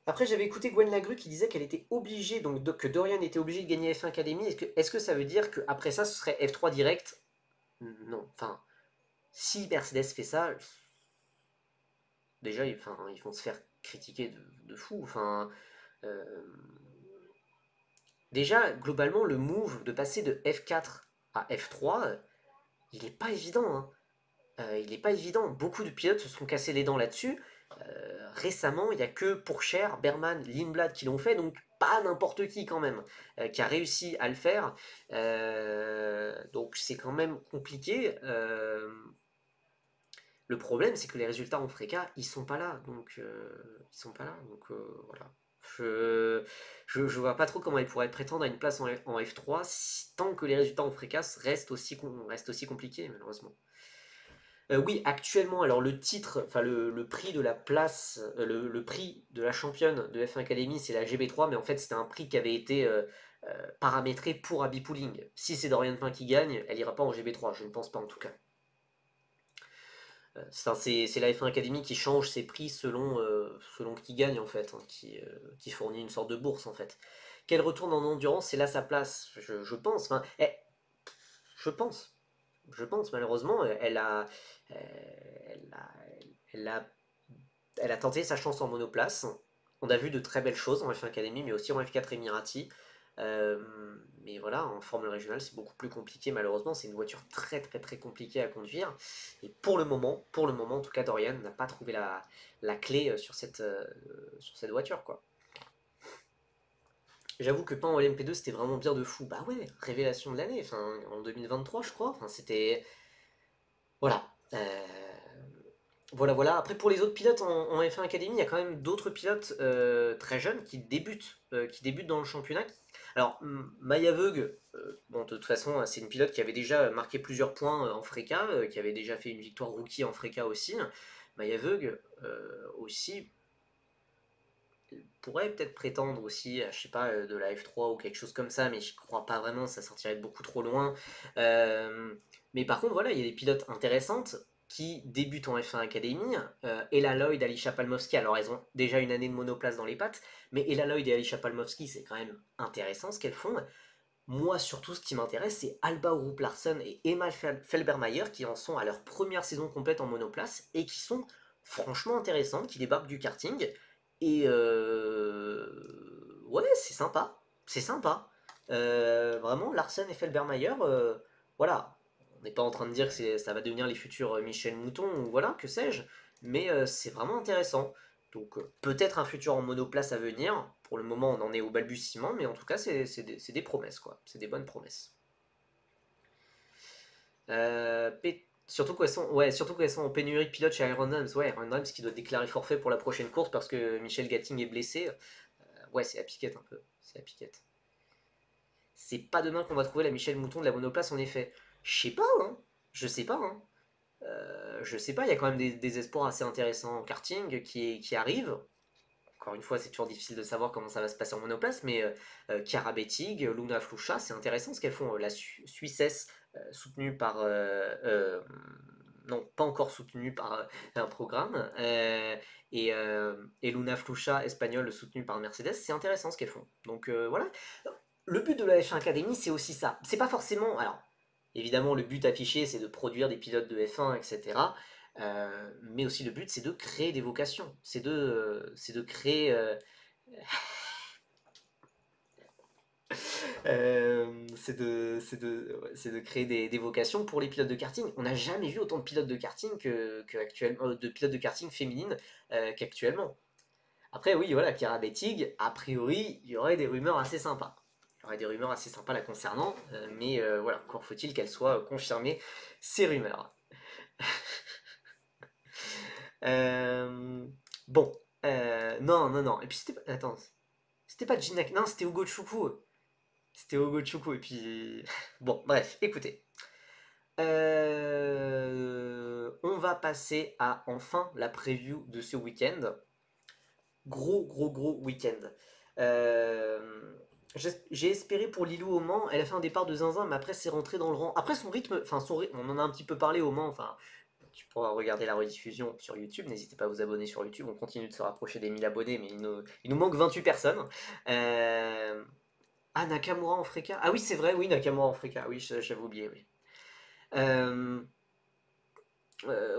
Après, j'avais écouté Gwen Lagru qui disait qu'elle était obligée, que Dorian était obligé de gagner F1 Academy. Est-ce que ça veut dire qu'après ça, ce serait F3 direct? Non. Enfin, si Mercedes fait ça, déjà, ils vont se faire critiquer de fou. Enfin, euh, déjà, globalement, le move de passer de F4 à F3, il n'est pas évident, hein. Il n'est pas évident. Beaucoup de pilotes se sont cassés les dents là-dessus. Récemment, il n'y a que Pourchaire, Berman, Lindblad qui l'ont fait, donc pas n'importe qui quand même, qui a réussi à le faire. Donc c'est quand même compliqué. Le problème, c'est que les résultats en Freca, ils sont pas là. Donc, ils sont pas là. Donc, voilà. Je vois pas trop comment ils pourraient prétendre à une place en F3 tant que les résultats en Freca restent aussi compliqués, malheureusement. Oui, actuellement, alors le titre, enfin le prix de la place, le prix de la championne de F1 Academy, c'est la GB3, mais en fait c'était un prix qui avait été paramétré pour Abby Pooling. Si c'est Dorian Pain qui gagne, elle ira pas en GB3, je ne pense pas en tout cas. C'est la F1 Academy qui change ses prix selon qui gagne en fait, hein, qui fournit une sorte de bourse en fait. Qu'elle retourne en endurance, c'est là sa place, je pense. Enfin, je pense. Je pense malheureusement, elle a, elle a, elle a tenté sa chance en monoplace. On a vu de très belles choses en F1 Academy, mais aussi en F4 Emirati. Mais voilà, en Formule régionale, c'est beaucoup plus compliqué malheureusement. C'est une voiture très très très compliquée à conduire. Et pour le moment en tout cas, Dorian n'a pas trouvé la clé sur cette voiture, quoi. J'avoue que Pain en LMP2 c'était vraiment bien de fou. Bah ouais, révélation de l'année, enfin, en 2023 je crois. Enfin, c'était. Voilà. Voilà. Après, pour les autres pilotes en F1 Academy, il y a quand même d'autres pilotes très jeunes qui débutent dans le championnat. Alors, Maya Veug, bon, de toute façon, c'est une pilote qui avait déjà marqué plusieurs points en Freca, qui avait déjà fait une victoire rookie en Freca aussi. Maya Veug aussi pourrait peut-être prétendre aussi, je sais pas, de la F3 ou quelque chose comme ça, mais je crois pas vraiment, ça sortirait beaucoup trop loin. Mais par contre, voilà, il y a des pilotes intéressantes qui débutent en F1 Academy. Ella Lloyd, Alicia Palmowski, alors elles ont déjà une année de monoplace dans les pattes, mais Ella Lloyd et Alicia Palmowski, c'est quand même intéressant ce qu'elles font. Moi, surtout, ce qui m'intéresse, c'est Alba Rupp Larsson et Emma Felbermayer qui en sont à leur première saison complète en monoplace et qui sont franchement intéressantes, qui débarquent du karting. Et ouais, c'est sympa. C'est sympa. Vraiment, Larsen et Felbermayer, voilà. On n'est pas en train de dire que ça va devenir les futurs Michel Mouton ou voilà, que sais-je. Mais c'est vraiment intéressant. Donc peut-être un futur en monoplace à venir. Pour le moment, on en est au balbutiement, mais en tout cas, c'est des promesses, quoi. C'est des bonnes promesses. Surtout qu'elles sont en pénurie de pilotes chez Iron Rams. Ouais, Iron Rams qui doit déclarer forfait pour la prochaine course parce que Michel Gatting est blessé. Ouais, c'est à piquette un peu. C'est à piquette. C'est pas demain qu'on va trouver la Michel Mouton de la monoplace, en effet. Je sais pas, hein. Je sais pas, hein. Je sais pas, il y a quand même des espoirs assez intéressants en karting qui arrivent. Encore une fois, c'est toujours difficile de savoir comment ça va se passer en monoplace, mais Chiara Bettig, Luna Flucha, c'est intéressant ce qu'elles font. La Suissesse, soutenue par. Non, pas encore soutenue par un programme. Et Luna Flucha, espagnole, soutenue par Mercedes, c'est intéressant ce qu'elles font. Donc voilà. Le but de la F1 Academy, c'est aussi ça. C'est pas forcément. Alors, évidemment, le but affiché, c'est de produire des pilotes de F1, etc. Mais aussi le but, c'est de créer des vocations. C'est de créer. C'est de créer des vocations pour les pilotes de karting. On n'a jamais vu autant de pilotes de karting de pilotes de karting féminines qu'actuellement. Après, oui, voilà, Chiara Bettig, a priori, il y aurait des rumeurs assez sympas. Il y aurait des rumeurs assez sympas la concernant, mais voilà, encore faut-il qu'elles soient confirmées, ces rumeurs. Euh, bon, non, non, non. Et puis c'était pas. Attends, c'était pas Gina. Non, c'était Hugo Chukwu. C'était Hugo Chukwu. Et puis. Bon, bref, écoutez. On va passer à enfin la preview de ce week-end. Gros, gros, gros week-end. J'ai espéré pour Lilou au Mans, elle a fait un départ de zinzin, mais après c'est rentré dans le rang. Après son rythme, on en a un petit peu parlé au Mans, enfin, tu pourras regarder la rediffusion sur YouTube, n'hésitez pas à vous abonner sur YouTube, on continue de se rapprocher des 1000 abonnés, mais il nous manque 28 personnes. Ah, Nakamura en Freka. Ah oui, c'est vrai, oui, Nakamura en Freka, oui, j'avais oublié, oui.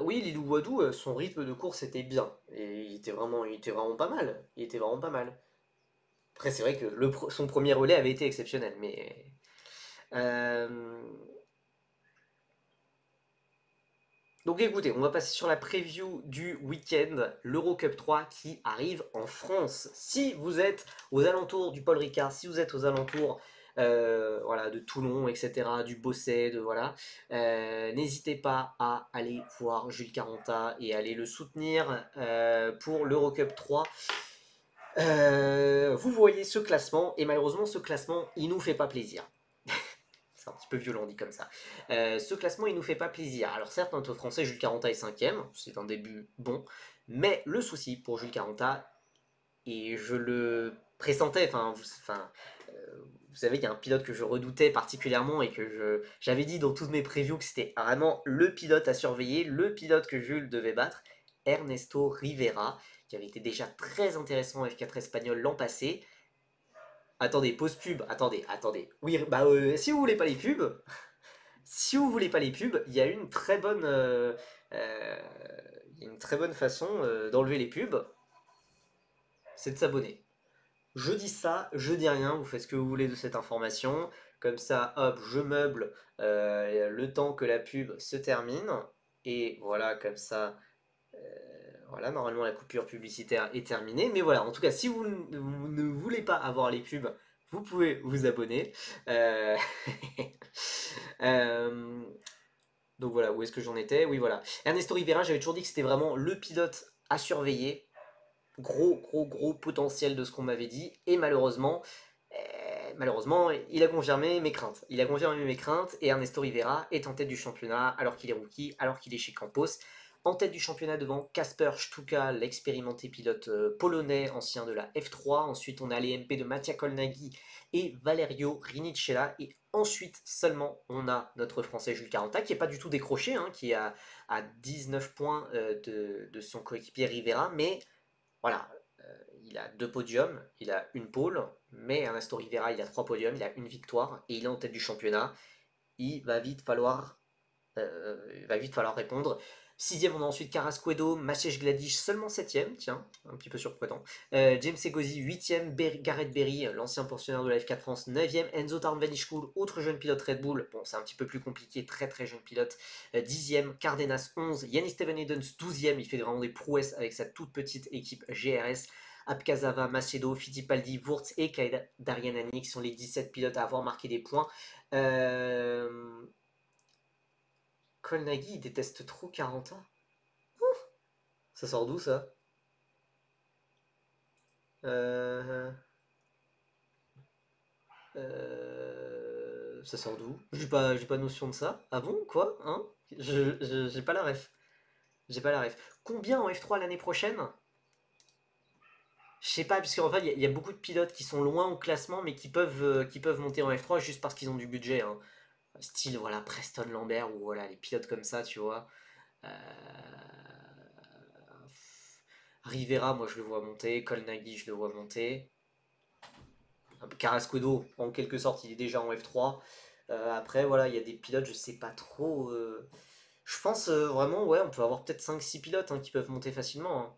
Oui, Lilou Wadou, son rythme de course était bien. Et il était vraiment pas mal. Il était vraiment pas mal. Après, c'est vrai que son premier relais avait été exceptionnel, mais. euh, Donc écoutez, on va passer sur la preview du week-end, l'Eurocup 3 qui arrive en France. Si vous êtes aux alentours du Paul Ricard, si vous êtes aux alentours voilà, de Toulon, etc., du Bossé, voilà, n'hésitez pas à aller voir Jules Caranta et aller le soutenir pour l'Eurocup 3. Vous voyez ce classement, et malheureusement ce classement, il nous fait pas plaisir. C'est un petit peu violent dit comme ça. Ce classement, il nous fait pas plaisir. Alors certes, notre Français Jules Caranta est 5ème, c'est un début bon, mais le souci pour Jules Caranta, et je le pressentais, vous savez qu'il y a un pilote que je redoutais particulièrement et que j'avais dit dans toutes mes previews que c'était vraiment le pilote à surveiller, le pilote que Jules devait battre, Ernesto Rivera, qui avait été déjà très intéressant en F4 espagnol l'an passé. Attendez, pause pub, attendez. Oui, bah si vous voulez pas les pubs, si vous voulez pas les pubs, il y a une très bonne, il y a une très bonne façon d'enlever les pubs, c'est de s'abonner. Je dis ça, je dis rien, vous faites ce que vous voulez de cette information. Comme ça, hop, je meuble le temps que la pub se termine. Et voilà, comme ça, voilà, normalement la coupure publicitaire est terminée. Mais voilà, en tout cas, si vous ne voulez pas avoir les pubs, vous pouvez vous abonner. Euh, euh, Donc voilà, où est-ce que j'en étais? Oui, voilà. Ernesto Rivera, j'avais toujours dit que c'était vraiment le pilote à surveiller. Gros, gros, gros potentiel de ce qu'on m'avait dit. Et malheureusement, il a confirmé mes craintes. Il a confirmé mes craintes et Ernesto Rivera est en tête du championnat alors qu'il est rookie, alors qu'il est chez Campos. En tête du championnat devant Kasper Stuka, l'expérimenté pilote polonais, ancien de la F3. Ensuite, on a les MP de Mattia Colnaghi et Valerio Rinicella. Et ensuite seulement, on a notre Français Jules Caranta, qui n'est pas du tout décroché, hein, qui est à 19 points de son coéquipier Rivera. Mais voilà, il a 2 podiums, il a une pole, mais Ernesto Rivera, il a 3 podiums, il a une victoire et il est en tête du championnat. Il va vite falloir répondre. Sixième, on a ensuite Carrasquedo, Maciej Gladic, seulement septième, tiens, un petit peu surprenant. James Egosi, huitième, Gareth Berry, l'ancien pensionnaire de la F4 France, neuvième, Enzo Tarnvanishpool, autre jeune pilote Red Bull, bon c'est un petit peu plus compliqué, très très jeune pilote, dixième, Cardenas, 11, Yannis Steven Edens, douzième, il fait vraiment des prouesses avec sa toute petite équipe GRS, Abkazava, Macedo, Fittipaldi, Wurz et Kaida Darianani qui sont les 17 pilotes à avoir marqué des points. Colnaghi, il déteste trop 40 ans. Ça sort d'où ça euh... Ça sort d'où? J'ai pas notion de ça. Ah bon? Quoi? Hein? J'ai pas la ref. J'ai pas la ref. Combien en F3 l'année prochaine? Je sais pas, parce qu'en fait, il y a beaucoup de pilotes qui sont loin au classement, mais qui peuvent monter en F3 juste parce qu'ils ont du budget, hein. Style, voilà, Preston Lambert, ou voilà, les pilotes comme ça, tu vois. Euh, Rivera, moi je le vois monter. Colnaghi, je le vois monter. Carrasquedo, en quelque sorte, il est déjà en F3. Après, voilà, il y a des pilotes, je sais pas trop. Je pense vraiment, ouais, on peut avoir peut-être 5-6 pilotes, hein, qui peuvent monter facilement, hein.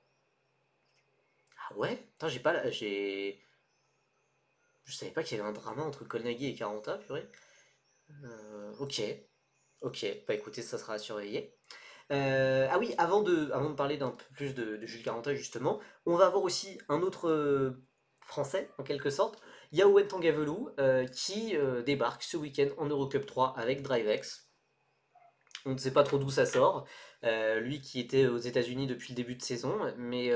Ah ouais? Putain, j'ai pas j'ai. Je savais pas qu'il y avait un drama entre Colnaghi et Caranta, purée. Ok, ok. Bah écoutez, ça sera à surveiller. Ah oui, avant de parler d'un peu plus de Jules Caranta, justement, on va avoir aussi un autre français, en quelque sorte, Yaouen Tangavelou, qui débarque ce week-end en Eurocup 3 avec DriveX. On ne sait pas trop d'où ça sort. Lui qui était aux États-Unis depuis le début de saison, mais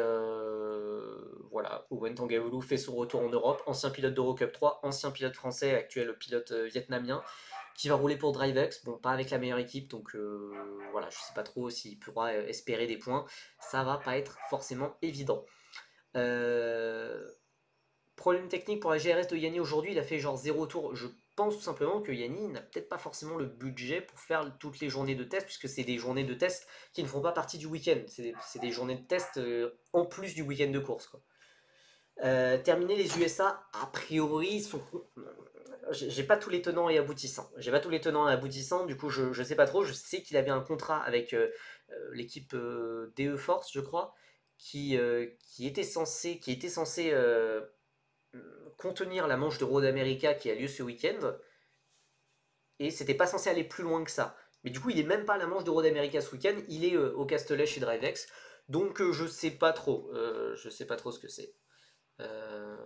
voilà, Owen Tangavelou fait son retour en Europe, ancien pilote d'Eurocup 3, ancien pilote français, actuel pilote vietnamien, qui va rouler pour DriveX. Bon, pas avec la meilleure équipe, donc voilà, je sais pas trop s'il pourra espérer des points. Ça va pas être forcément évident. Euh, Problème technique pour la GRS de Yanni aujourd'hui, il a fait genre 0 tour. Je pense tout simplement que Yanni n'a peut-être pas forcément le budget pour faire toutes les journées de test, puisque c'est des journées de test qui ne font pas partie du week-end. C'est des journées de test en plus du week-end de course, quoi. Terminer les USA, a priori, sont. J'ai pas tous les tenants et aboutissants. J'ai pas tous les tenants et aboutissants, du coup je sais pas trop. Je sais qu'il avait un contrat avec l'équipe DE Force, je crois, qui était censé contenir la manche de Road America qui a lieu ce week-end, et c'était pas censé aller plus loin que ça. Mais du coup, il est même pas à la manche de Road America ce week-end, il est au Castellet chez DriveX, donc je sais pas trop. Je sais pas trop ce que c'est. Euh...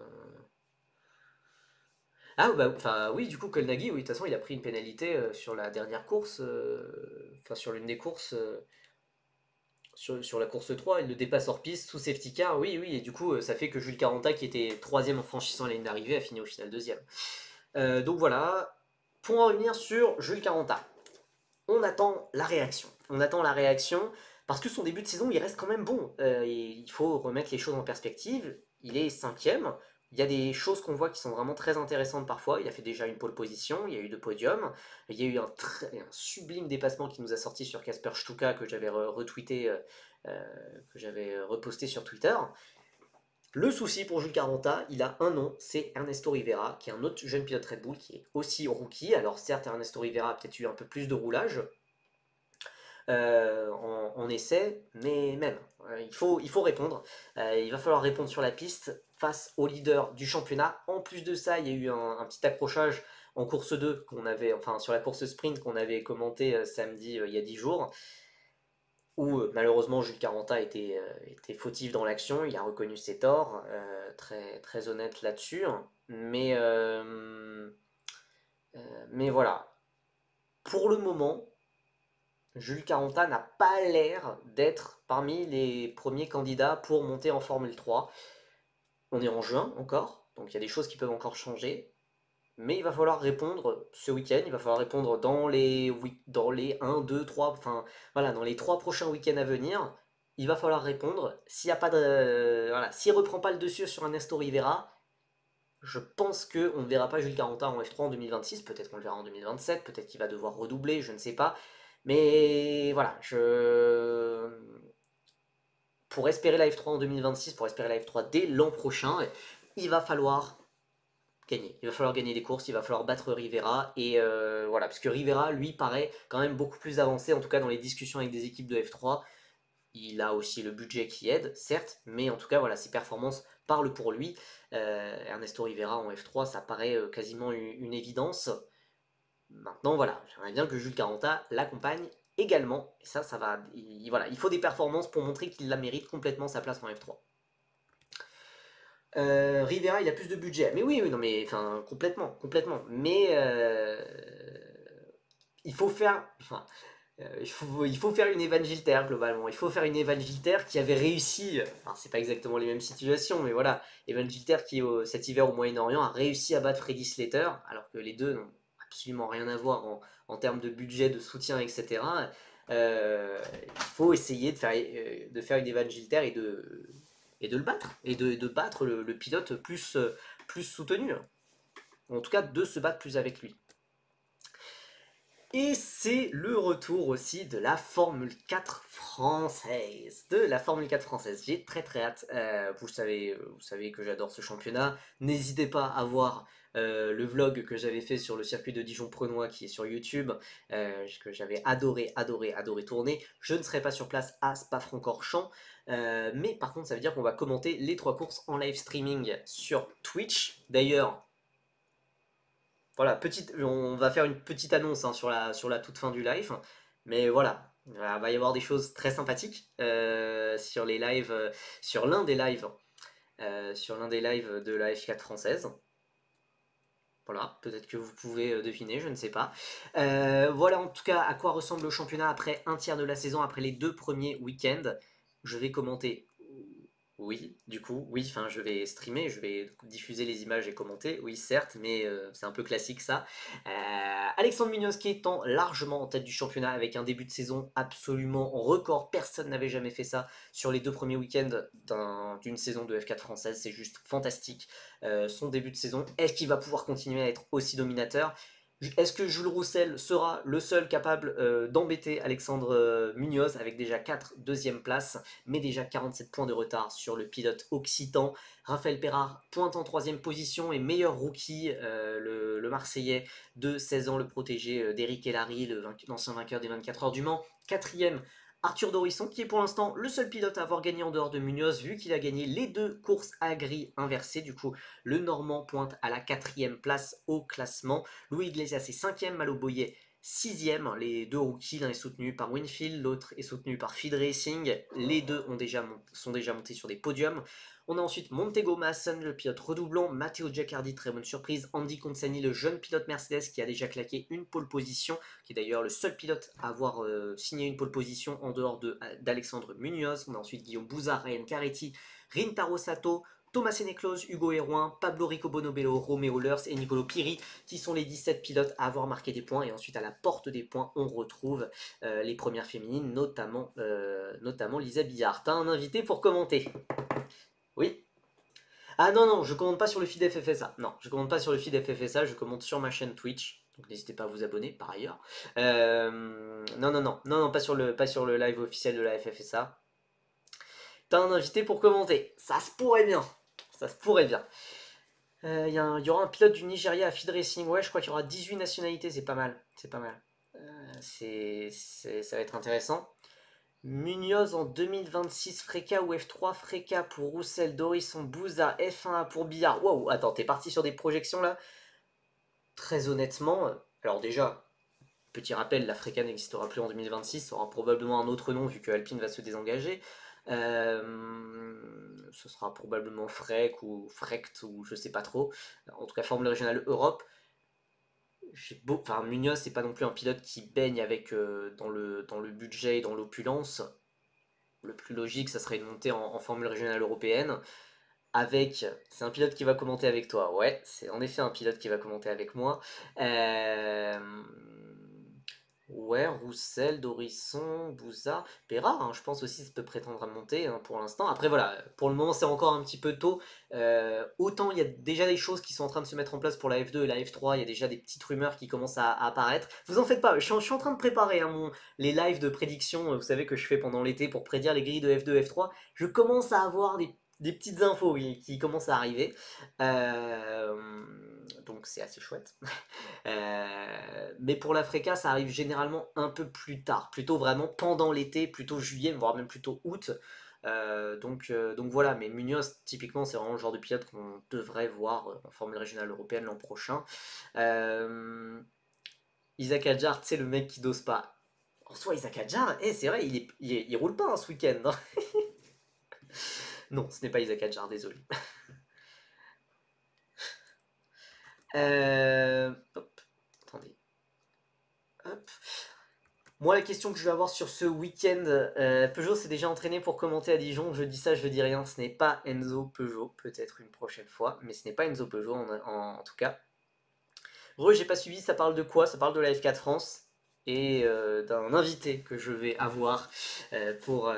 Ah bah enfin oui, du coup Colnaghi, oui, de toute façon il a pris une pénalité sur la dernière course, enfin sur l'une des courses, sur la course 3, il le dépasse hors piste sous safety car, oui oui, et du coup ça fait que Jules Caranta qui était troisième en franchissant la ligne d'arrivée a fini au final deuxième. Donc voilà, pour en revenir sur Jules Caranta, on attend la réaction. On attend la réaction parce que son début de saison, il reste quand même bon. Il faut remettre les choses en perspective. Il est cinquième. Il y a des choses qu'on voit qui sont vraiment très intéressantes parfois. Il a fait déjà une pole position, il y a eu 2 podiums. Il y a eu un sublime dépassement qui nous a sorti sur Casper Stuka que j'avais retweeté, que j'avais reposté sur Twitter. Le souci pour Jules Caranta, il a un nom, c'est Ernesto Rivera, qui est un autre jeune pilote Red Bull qui est aussi rookie. Alors certes, Ernesto Rivera a peut-être eu un peu plus de roulage en essai, mais même, il faut répondre. Il va falloir répondre sur la piste face au leader du championnat. En plus de ça, il y a eu un petit accrochage en course 2 qu'on avait, enfin sur la course sprint qu'on avait commenté samedi il y a 10 jours, où malheureusement Jules Caranta était fautif dans l'action, il a reconnu ses torts, très, très honnête là-dessus, mais voilà, pour le moment, Jules Caranta n'a pas l'air d'être parmi les premiers candidats pour monter en Formule 3. On est en juin encore, donc il y a des choses qui peuvent encore changer, mais il va falloir répondre ce week-end, il va falloir répondre dans les 1, 2, 3, enfin voilà, dans les 3 prochains week-ends à venir, il va falloir répondre. S'il y a pas de, voilà, s'il reprend pas le dessus sur Ernesto Rivera, je pense qu'on ne verra pas Jules Caranta en F3 en 2026, peut-être qu'on le verra en 2027, peut-être qu'il va devoir redoubler, je ne sais pas. Mais voilà, pour espérer la F3 en 2026, pour espérer la F3 dès l'an prochain, il va falloir gagner. Il va falloir gagner des courses, il va falloir battre Rivera. Et voilà, parce que Rivera, lui, paraît quand même beaucoup plus avancé, en tout cas dans les discussions avec des équipes de F3. Il a aussi le budget qui aide, certes, mais en tout cas, voilà, ses performances parlent pour lui. Ernesto Rivera en F3, ça paraît quasiment une évidence. Maintenant, voilà, j'aimerais bien que Jules Caranta l'accompagne également. Et ça va. Voilà, il faut des performances pour montrer qu'il la mérite complètement sa place en F3. Rivera, il a plus de budget. Mais oui, oui, non, mais enfin, complètement, complètement. Mais il faut faire. Enfin, il faut faire une Evan Gilter globalement. Il faut faire une Evan Gilter qui avait réussi. Enfin, c'est pas exactement les mêmes situations, mais voilà. Evan Gilter qui, cet hiver au Moyen-Orient, a réussi à battre Freddy Slater, alors que les deux n'ont absolument rien à voir en termes de budget, de soutien, etc. Il faut essayer de faire une Evan Gilter et de le battre. Et de battre le pilote plus soutenu. En tout cas, de se battre plus avec lui. Et c'est le retour aussi de la Formule 4 française. J'ai très très hâte. Vous savez que j'adore ce championnat. N'hésitez pas à voir le vlog que j'avais fait sur le circuit de Dijon-Prenois qui est sur YouTube, que j'avais adoré tourner. Je ne serai pas sur place à Spa-Francorchamps, mais par contre ça veut dire qu'on va commenter les 3 courses en live streaming sur Twitch. D'ailleurs, voilà, on va faire une petite annonce hein, sur la toute fin du live. Mais voilà, il va y avoir des choses très sympathiques sur les lives, sur l'un des lives de la F4 française. Voilà, peut-être que vous pouvez deviner, je ne sais pas. Voilà en tout cas à quoi ressemble le championnat après un tiers de la saison, après les 2 premiers week-ends. Je vais commenter. Oui, du coup, oui, enfin je vais streamer, je vais diffuser les images et commenter, oui certes, mais c'est un peu classique ça. Alexandre Munoz qui étant largement en tête du championnat avec un début de saison absolument record, personne n'avait jamais fait ça sur les 2 premiers week-ends d'une saison de F4 française, c'est juste fantastique. Son début de saison, est-ce qu'il va pouvoir continuer à être aussi dominateur? Est-ce que Jules Roussel sera le seul capable d'embêter Alexandre Munoz avec déjà 4 deuxièmes places, mais déjà 47 points de retard sur le pilote occitan? Raphaël Perrard pointe en 3ème position et meilleur rookie, le Marseillais de 16 ans, le protégé d'Eric Hellary, l'ancien vainqueur des 24 heures du Mans. 4ème, Arthur Dorisson, qui est pour l'instant le seul pilote à avoir gagné en dehors de Munoz, vu qu'il a gagné les 2 courses à grille inversée. Du coup, le Normand pointe à la 4ème place au classement. Louis Iglesias est 5ème, Malo Boyer 6ème. Les 2 rookies, l'un est soutenu par Winfield, l'autre est soutenu par Feed Racing. Les deux sont déjà montés sur des podiums. On a ensuite Montego Masson, le pilote redoublant, Matteo Giacardi, très bonne surprise, Andy Consani, le jeune pilote Mercedes qui a déjà claqué une pole position, qui est d'ailleurs le seul pilote à avoir signé une pole position en dehors d'Alexandre Munoz. On a ensuite Guillaume Bouzard, Ryan Caretti, Rintaro Sato, Thomas Sénéclose, Hugo Hérouin, Pablo Rico Bonobello, Romeo Leurs et Nicolo Piri, qui sont les 17 pilotes à avoir marqué des points. Et ensuite, à la porte des points, on retrouve les premières féminines, notamment Lisa Billard. T'as un invité pour commenter? Oui. Ah non, non, je commande pas sur le feed FFSA. Non, je commande pas sur le feed FFSA, je commande sur ma chaîne Twitch. Donc n'hésitez pas à vous abonner par ailleurs. Non, non, non, non, non, pas sur le live officiel de la FFSA. T'as un invité pour commenter. Ça se pourrait bien. Ça se pourrait bien. Il y aura un pilote du Nigeria à Feed Racing. Ouais, je crois qu'il y aura 18 nationalités, c'est pas mal. C'est pas mal. Ça va être intéressant. Munoz en 2026, Freka ou F3, Freka pour Roussel, Dorisson, Bouza, F1A pour Billard. Wow, attends, t'es parti sur des projections là? Très honnêtement, alors déjà, petit rappel, la Freka n'existera plus en 2026, ça aura probablement un autre nom vu que Alpine va se désengager. Ce sera probablement Frek ou Frect ou je sais pas trop. En tout cas, Formule Régionale Europe. Munoz, c'est pas non plus un pilote qui baigne avec dans le budget et dans l'opulence. Le plus logique, ça serait une montée en Formule Régionale Européenne. C'est un pilote qui va commenter avec toi. Ouais, c'est en effet un pilote qui va commenter avec moi. Ouais, Roussel, Dorisson, Bouza, Perra, hein, je pense aussi ça peut prétendre à monter hein, pour l'instant. Après voilà, pour le moment c'est encore un petit peu tôt. Autant il y a déjà des choses qui sont en train de se mettre en place pour la F2 et la F3, il y a déjà des petites rumeurs qui commencent à apparaître. Vous en faites pas, je suis en train de préparer hein, les lives de prédiction, vous savez que je fais pendant l'été pour prédire les grilles de F2 F3. Je commence à avoir des des petites infos qui commencent à arriver. Euh, donc c'est assez chouette. Mais pour l'Africa, ça arrive généralement un peu plus tard, plutôt vraiment pendant l'été, plutôt juillet, voire même plutôt août. Donc voilà, mais Munoz, typiquement, c'est vraiment le genre de pilote qu'on devrait voir en Formule régionale européenne l'an prochain. Euh, Isaac Hadjar, tu sais, le mec qui dose pas. En soi, Isaac Hadjar, c'est vrai, il roule pas ce week-end, hein. Non, ce n'est pas Isaac Hadjar, désolé. Hop, attendez. Hop. Moi, la question que je vais avoir sur ce week-end, Peugeot s'est déjà entraîné pour commenter à Dijon. Je dis ça, je dis rien. Ce n'est pas Enzo Peugeot, peut-être une prochaine fois, mais ce n'est pas Enzo Peugeot en tout cas. J'ai pas suivi, ça parle de quoi? Ça parle de la F4 France et d'un invité que je vais avoir pour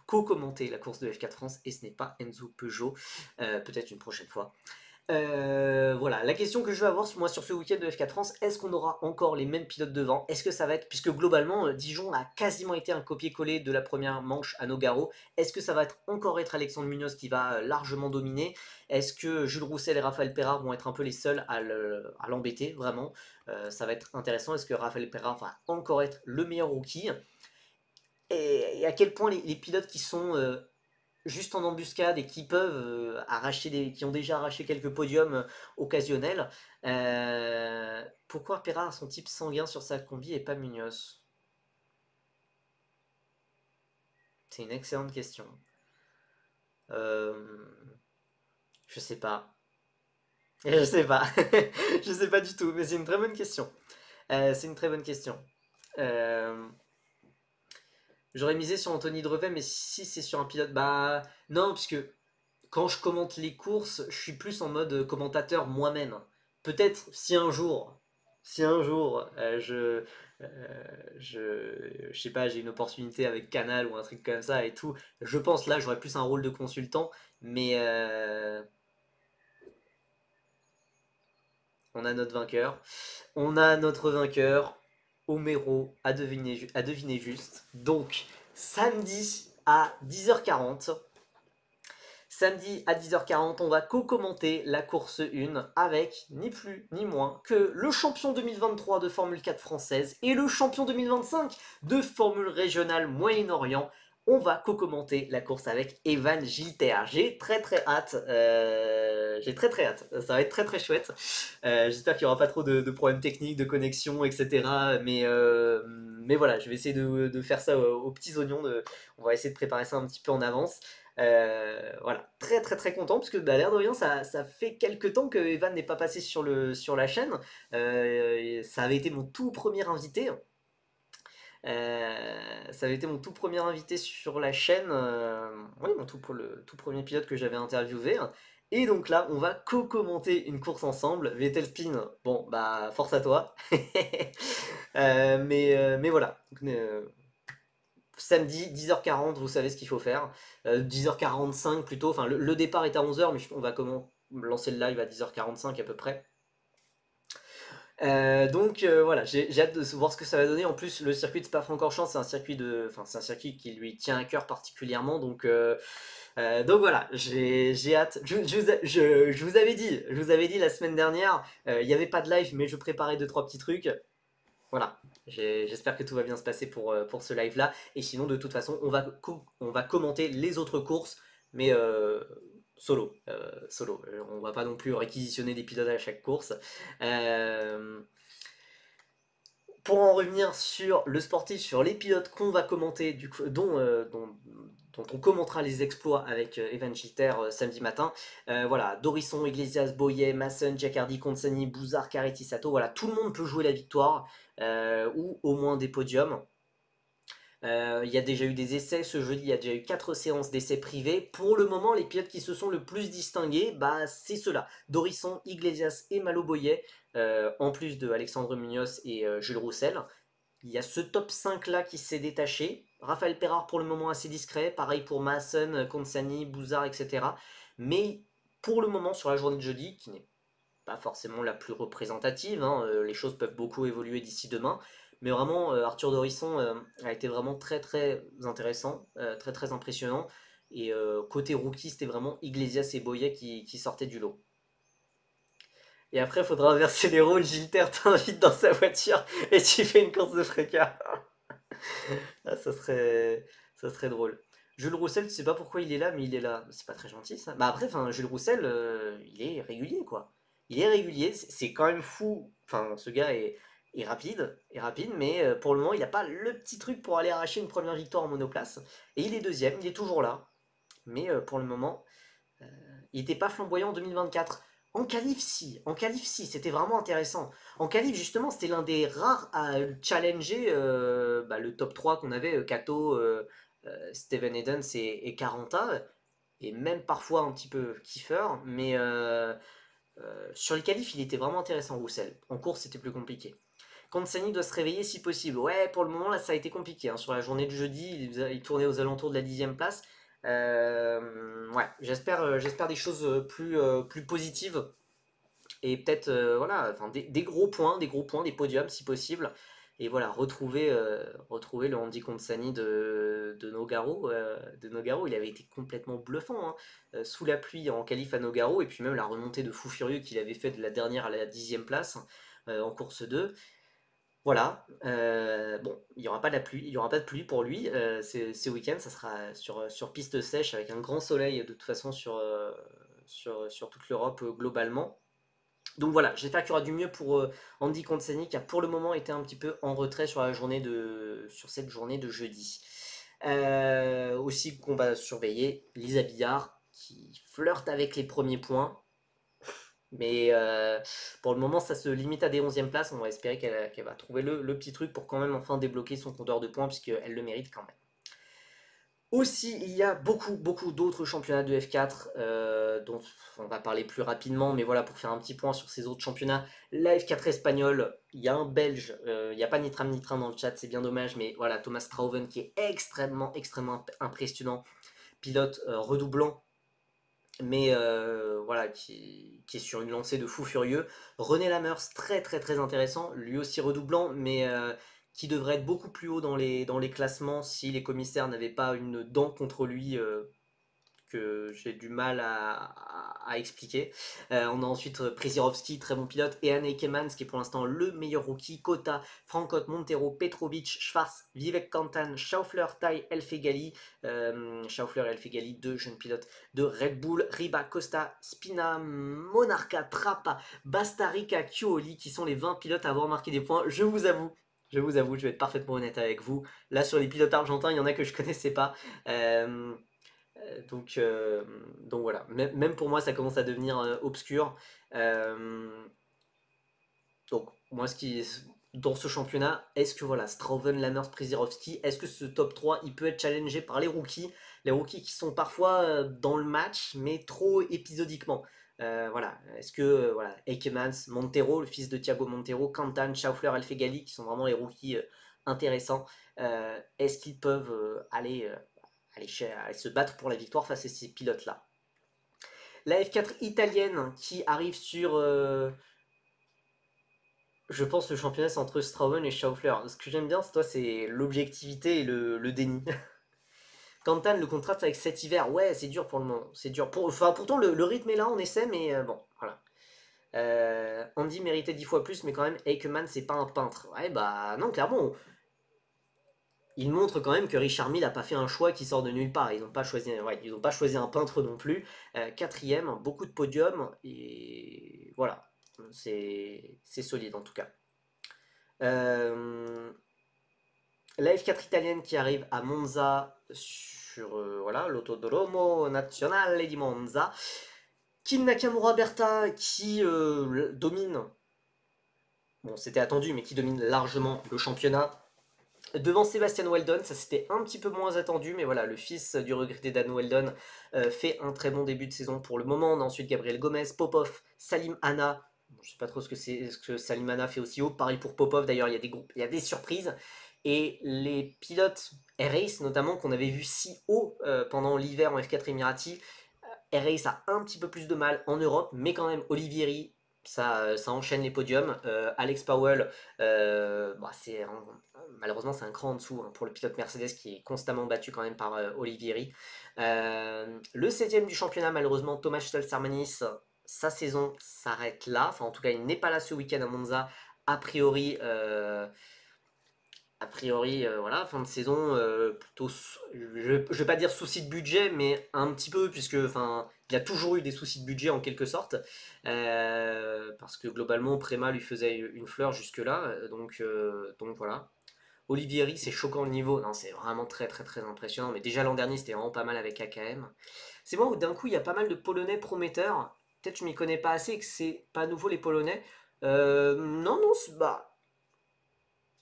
co-commenter la course de F4 France, et ce n'est pas Enzo Peugeot, peut-être une prochaine fois. Voilà, la question que je vais avoir moi sur ce week-end de F4 France, est-ce qu'on aura encore les mêmes pilotes devant? Est-ce que ça va être, puisque globalement Dijon a quasiment été un copier-coller de la première manche à Nogaro, est-ce que ça va encore être Alexandre Munoz qui va largement dominer? Est-ce que Jules Roussel et Raphaël Perra vont être un peu les seuls à l'embêter vraiment? Ça va être intéressant. Est-ce que Raphaël Perra va encore être le meilleur rookie? Et à quel point les pilotes qui sont juste en embuscade et qui peuvent qui ont déjà arraché quelques podiums occasionnels. Pourquoi Perra a son type sanguin sur sa combi et pas Munoz? C'est une excellente question. Euh, je sais pas. Je sais pas. Je sais pas du tout, mais c'est une très bonne question. C'est une très bonne question. Euh, J'aurais misé sur Anthony Drevet, mais si c'est sur un pilote, bah non, puisque quand je commente les courses, je suis plus en mode commentateur moi-même. Peut-être si un jour je sais pas, j'ai une opportunité avec Canal ou un truc comme ça et tout, je pense là j'aurais plus un rôle de consultant, mais on a notre vainqueur. On a notre vainqueur, Homero, à deviner juste. Donc, samedi à 10h40, samedi à 10h40, on va co-commenter la course 1 avec ni plus ni moins que le champion 2023 de Formule 4 française et le champion 2025 de Formule régionale Moyen-Orient. On va co-commenter la course avec Evan Gilter. J'ai très très hâte. J'ai très très hâte. Ça va être très très chouette. J'espère qu'il n'y aura pas trop de problèmes techniques, de connexion, etc. Mais voilà, je vais essayer de faire ça aux petits oignons. On va essayer de préparer ça un petit peu en avance. Voilà, très très très content parce que bah, l'air de rien, ça fait quelques temps que Evan n'est pas passé sur la chaîne. Ça avait été mon tout premier invité. Ça avait été mon tout premier invité sur la chaîne. Oui, le tout premier pilote que j'avais interviewé. Et donc là, on va co-commenter une course ensemble. Vettel Spin, bon, bah, force à toi. Mais voilà. Samedi, 10h40, vous savez ce qu'il faut faire. 10h45 plutôt. Enfin, le départ est à 11h, mais on va lancer le live à 10h45 à peu près. Voilà, j'ai hâte de voir ce que ça va donner. En plus, le circuit de Spa-Francorchamps, c'est un circuit qui lui tient à cœur particulièrement. Donc voilà, j'ai hâte. Je vous avais dit la semaine dernière, il n'y avait pas de live, mais je préparais deux trois petits trucs. Voilà, j'espère que tout va bien se passer pour ce live là. Et sinon, de toute façon, on va commenter les autres courses, mais solo. On va pas non plus réquisitionner des pilotes à chaque course. Euh, pour en revenir sur le sportif, sur les pilotes qu'on va commenter, dont on commentera les exploits avec Evan Gilter samedi matin. Voilà, Dorisson, Iglesias, Boyer, Masson, Giacardi, Consani, Bouzard, Caretti, Sato, voilà, tout le monde peut jouer la victoire ou au moins des podiums. Il y a déjà eu des essais ce jeudi, il y a déjà eu 4 séances d'essais privés. Pour le moment, les pilotes qui se sont le plus distingués, bah, c'est ceux-là. Dorisson, Iglesias et Malo Boyer, en plus de Alexandre Munoz et Jules Roussel. Il y a ce top 5 là qui s'est détaché. Raphaël Perrard pour le moment assez discret. Pareil pour Masson, Consani, Bouzard, etc. Mais pour le moment, sur la journée de jeudi, qui n'est pas forcément la plus représentative, hein, les choses peuvent beaucoup évoluer d'ici demain. Mais vraiment, Arthur Dorisson a été vraiment très très intéressant, très très impressionnant. Et côté rookie, c'était vraiment Iglesias et Boya qui sortaient du lot. Et après, il faudra inverser les rôles. Gilter t'invite dans sa voiture et tu fais une course de fracas. Ah, ça serait drôle. Jules Roussel, tu sais pas pourquoi il est là, mais il est là. C'est pas très gentil ça. Bah après, enfin, Jules Roussel, il est régulier quoi. Il est régulier, c'est quand même fou. Enfin, ce gars est rapide, mais pour le moment, il n'a pas le petit truc pour aller arracher une première victoire en monoplace. Et il est deuxième, il est toujours là. Mais pour le moment, euh, il n'était pas flamboyant en 2024. En qualif, si, c'était vraiment intéressant. En qualif, justement, c'était l'un des rares à challenger le top 3 qu'on avait, Kato, Steven Edens et Caranta, et même parfois un petit peu Kiefer, mais sur les qualifs, il était vraiment intéressant, Roussel. En course, c'était plus compliqué. Kansani doit se réveiller si possible. Ouais, pour le moment, là, ça a été compliqué. Hein. Sur la journée de jeudi, il tournait aux alentours de la 10e place. Ouais, j'espère des choses plus positives. Et peut-être, voilà, enfin, des gros points, des podiums si possible. Et voilà, retrouver le Andy Kansani de Nogaro. De Nogaro, il avait été complètement bluffant. Hein. Sous la pluie en qualif à Nogaro. Et puis même la remontée de fou furieux qu'il avait fait de la dernière à la 10e place en course 2. Voilà, bon, il n'y aura pas de la pluie, il y aura pas de pluie pour lui ce week-end, ça sera sur piste sèche avec un grand soleil de toute façon sur toute l'Europe globalement. Donc voilà, j'espère qu'il y aura du mieux pour Andy Kontsány qui a pour le moment été un petit peu en retrait sur cette journée de jeudi. Aussi qu'on va surveiller Lisa Billard qui flirte avec les premiers points. Mais pour le moment, ça se limite à des 11e places. On va espérer qu'elle va trouver le petit truc pour quand même enfin débloquer son compteur de points, puisqu'elle le mérite quand même. Aussi, il y a beaucoup d'autres championnats de F4 dont on va parler plus rapidement, mais voilà, pour faire un petit point sur ces autres championnats, la F4 espagnole, il y a un Belge, il n'y a pas Nitram Nitram dans le chat, c'est bien dommage, mais voilà, Thomas Strauven qui est extrêmement impressionnant, pilote redoublant mais voilà, qui est sur une lancée de fou furieux. René Lamers, très intéressant, lui aussi redoublant, mais qui devrait être beaucoup plus haut dans les classements si les commissaires n'avaient pas une dent contre lui que j'ai du mal à expliquer. On a ensuite Przeworski, très bon pilote, et Anne Ekemans, qui est pour l'instant le meilleur rookie, Kota, Frankot, Montero, Petrovic, Schwarz, Vivek Kantan, Schaufler, Tai, Elfegali, Schaufler et Elfegali, deux jeunes pilotes de Red Bull, Riba, Costa, Spina, Monarca, Trappa, Bastarica, Chioli, qui sont les 20 pilotes à avoir marqué des points. Je vais être parfaitement honnête avec vous. Là, sur les pilotes argentins, il y en a que je connaissais pas. Euh, donc voilà, même pour moi ça commence à devenir obscur. Donc moi dans ce championnat, est-ce que voilà, Strauven, Lammers, Przeworski, est-ce que ce top 3 il peut être challengé par les rookies qui sont parfois dans le match mais trop épisodiquement. Voilà, est-ce que voilà, Ekemans, Montero, le fils de Thiago Montero, Cantan, Schaufler, Alfegali qui sont vraiment les rookies intéressants, est-ce qu'ils peuvent aller se battre pour la victoire face à ces pilotes-là. La F4 italienne qui arrive sur, je pense, le championnat c'est entre Strauven et Schaufler. Ce que j'aime bien, c'est l'objectivité et le déni. Cantan, le contraste avec cet hiver, ouais, c'est dur pour le moment. C'est dur. Enfin, pourtant, le rythme est là, on essaie, mais bon, voilà. Andy méritait 10 fois plus, mais quand même, Eikeman, c'est pas un peintre. Ouais, bah non, clairement, il montre quand même que Richard Mille n'a pas fait un choix qui sort de nulle part. Ils n'ont pas choisi, un peintre non plus. Quatrième, beaucoup de podiums et voilà, c'est solide en tout cas. La F4 italienne qui arrive à Monza sur l'Autodromo Nazionale di Monza. Kim Nakamura Berta qui domine, bon c'était attendu, mais qui domine largement le championnat. Devant Sébastien Weldon, ça c'était un petit peu moins attendu, mais voilà, le fils du regretté Dan Weldon fait un très bon début de saison pour le moment. On a ensuite Gabriel Gomez, Popov, Salim Hanna. Bon, je sais pas trop ce que Salim Hanna fait aussi haut. Pareil pour Popov, d'ailleurs, il y a des surprises. Et les pilotes R-Race, notamment, qu'on avait vu si haut pendant l'hiver en F4 Emirati, R-Race a un petit peu plus de mal en Europe, mais quand même, Olivieri, ça enchaîne les podiums. Alex Powell, bah, malheureusement c'est un cran en dessous hein, pour le pilote Mercedes qui est constamment battu quand même par Olivieri. Le 7ème du championnat, malheureusement, Thomas Stelzarmanis, sa saison s'arrête là. Enfin, en tout cas, il n'est pas là ce week-end à Monza. A priori, voilà, fin de saison, plutôt, je vais pas dire souci de budget, mais un petit peu, puisque enfin, il a toujours eu des soucis de budget en quelque sorte, parce que globalement, Prema lui faisait une fleur jusque-là, donc voilà. Olivieri, c'est choquant le niveau, non, c'est vraiment très très très impressionnant, mais déjà l'an dernier, c'était vraiment pas mal avec AKM. C'est moi où d'un coup, il y a pas mal de Polonais prometteurs, peut-être je m'y connais pas assez et que c'est pas nouveau les Polonais. Non, non, bah,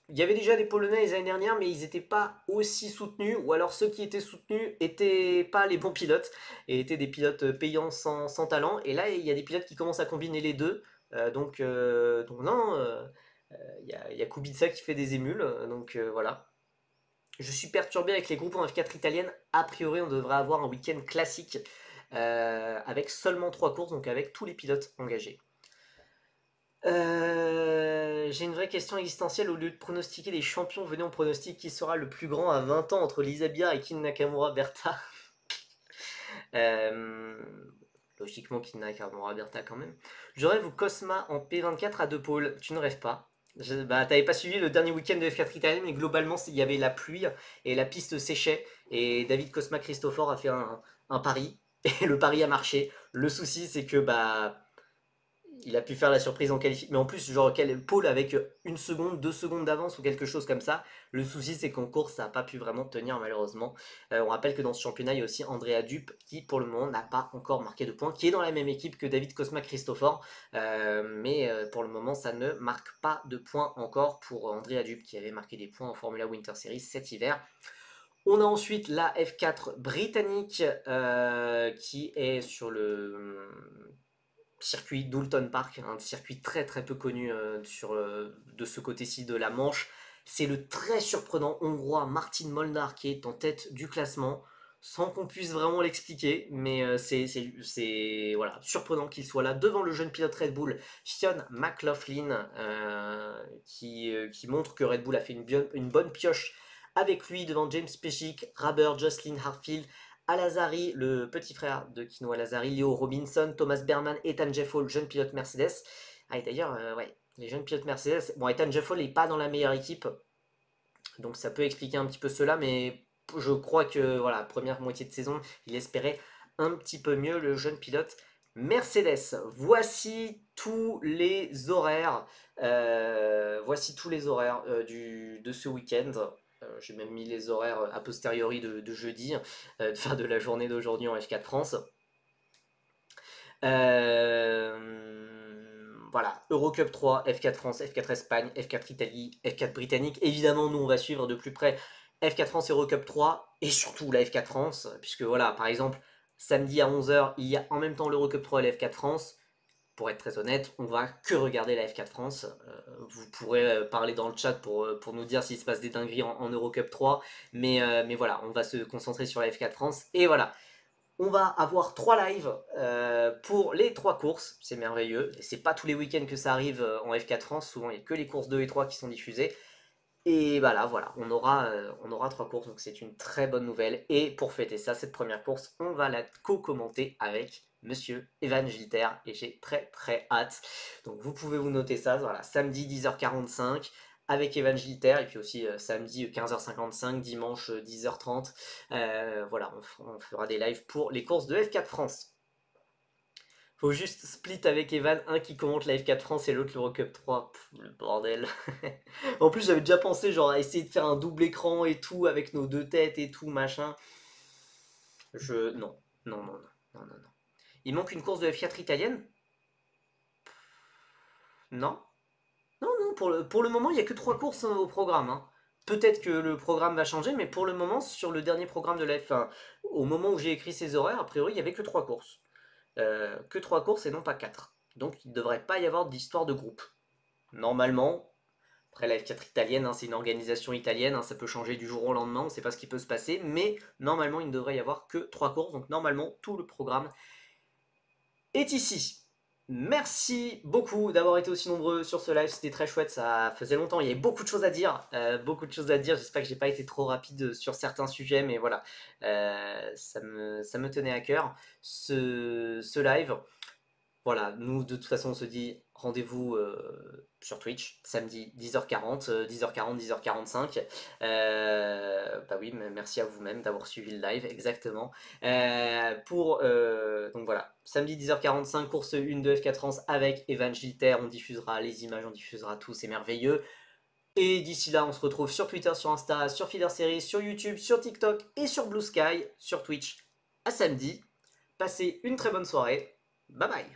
il y avait déjà des Polonais les années dernières, mais ils n'étaient pas aussi soutenus, ou alors ceux qui étaient soutenus n'étaient pas les bons pilotes, et étaient des pilotes payants sans talent. Et là, il y a des pilotes qui commencent à combiner les deux. Donc non, il y a Kubica qui fait des émules, voilà. Je suis perturbé avec les groupes en F4 italienne. A priori, on devrait avoir un week-end classique, avec seulement 3 courses, donc avec tous les pilotes engagés. J'ai une vraie question existentielle. Au lieu de pronostiquer les champions, venez on pronostique qui sera le plus grand à 20 ans entre Lisa Biar et Kin Nakamura Berta. Euh, Logiquement, Kin Nakamura Berta quand même. Je rêve au Cosma en P24 à deux pôles. Tu ne rêves pas. Bah, t'avais pas suivi le dernier week-end de F4 Italie, mais globalement, il y avait la pluie et la piste séchait. Et David Cosma Christopher a fait un pari. Et le pari a marché. Le souci, c'est que bah il a pu faire la surprise en qualification. Mais en plus, genre, quel pôle avec une seconde, 2 secondes d'avance ou quelque chose comme ça. Le souci, c'est qu'en course, ça n'a pas pu vraiment tenir, malheureusement. On rappelle que dans ce championnat, il y a aussi Andrea Dup, qui pour le moment n'a pas encore marqué de points, qui est dans la même équipe que David Cosma Christopher. Mais pour le moment, ça ne marque pas de points encore pour Andrea Dup, qui avait marqué des points en Formula Winter Series cet hiver. On a ensuite la F4 britannique qui est sur le circuit d'Oulton Park, un circuit très très peu connu de ce côté-ci de la Manche. C'est le très surprenant hongrois Martin Molnar qui est en tête du classement, sans qu'on puisse vraiment l'expliquer, mais c'est voilà, surprenant qu'il soit là devant le jeune pilote Red Bull, Fionn McLaughlin, qui montre que Red Bull a fait une bonne pioche avec lui devant James Pescic, Raber, Jocelyn Hartfield, Alazari, le petit frère de Kino Alazari, Leo Robinson, Thomas Berman, Ethan Jeffol, jeune pilote Mercedes. Ah, et d'ailleurs, ouais, les jeunes pilotes Mercedes. Bon, Ethan Jeffol n'est pas dans la meilleure équipe, donc ça peut expliquer un petit peu cela, mais je crois que, voilà, première moitié de saison, il espérait un petit peu mieux le jeune pilote Mercedes. Voici tous les horaires. De ce week-end. J'ai même mis les horaires a posteriori de jeudi, de la journée d'aujourd'hui en F4 France. Voilà, Eurocup 3, F4 France, F4 Espagne, F4 Italie, F4 Britannique. Évidemment, nous, on va suivre de plus près F4 France, Eurocup 3 et surtout la F4 France, puisque voilà, par exemple, samedi à 11h, il y a en même temps l'Eurocup 3 et la F4 France. Pour être très honnête, on va que regarder la F4 France. Vous pourrez parler dans le chat pour nous dire s'il se passe des dingueries en Eurocup 3. Mais voilà, on va se concentrer sur la F4 France. Et voilà, on va avoir 3 lives pour les 3 courses. C'est merveilleux. Et c'est pas tous les week-ends que ça arrive en F4 France. Souvent, il n'y a que les courses 2 et 3 qui sont diffusées. Et bah là, voilà, on aura 3 courses, donc c'est une très bonne nouvelle. Et pour fêter ça, cette première course, on va la co-commenter avec Monsieur Evan Gilter, et j'ai très très hâte. Donc vous pouvez vous noter ça, voilà, samedi 10h45 avec Evan Gilter, et puis aussi samedi 15h55, dimanche 10h30. Voilà, on fera des lives pour les courses de F4 France. Faut juste split avec Evan, un qui commente la F4 France et l'autre l'Eurocup 3. Pff, le bordel. En plus, j'avais déjà pensé genre à essayer de faire un double écran et tout avec nos 2 têtes et tout machin. Non, non, non, non, non, non, non. Il manque une course de F4 italienne? Non, non, non. Pour le moment, il n'y a que 3 courses au programme, hein. Peut-être que le programme va changer, mais pour le moment, sur le dernier programme de la F1, au moment où j'ai écrit ces horaires, a priori, il n'y avait que 3 courses. Que 3 courses et non pas 4. Donc il ne devrait pas y avoir d'histoire de groupe. Normalement, après la F4 italienne, hein, c'est une organisation italienne, hein, ça peut changer du jour au lendemain, on ne sait pas ce qui peut se passer, mais normalement il ne devrait y avoir que 3 courses, donc normalement tout le programme est ici. Merci beaucoup d'avoir été aussi nombreux sur ce live, c'était très chouette, ça faisait longtemps, il y avait beaucoup de choses à dire, j'espère que j'ai pas été trop rapide sur certains sujets, mais voilà, ça me tenait à cœur, ce live. Voilà, nous de toute façon on se dit rendez-vous sur Twitch, samedi 10h40, 10h40, 10h45. Bah oui, merci à vous-même d'avoir suivi le live, exactement. Donc voilà, samedi 10h45, course 1 de F4 France avec Evan Gilter, on diffusera les images, on diffusera tout, c'est merveilleux. Et d'ici là, on se retrouve sur Twitter, sur Insta, sur Feeder Series, sur YouTube, sur TikTok et sur Blue Sky, sur Twitch. À samedi. Passez une très bonne soirée. Bye bye.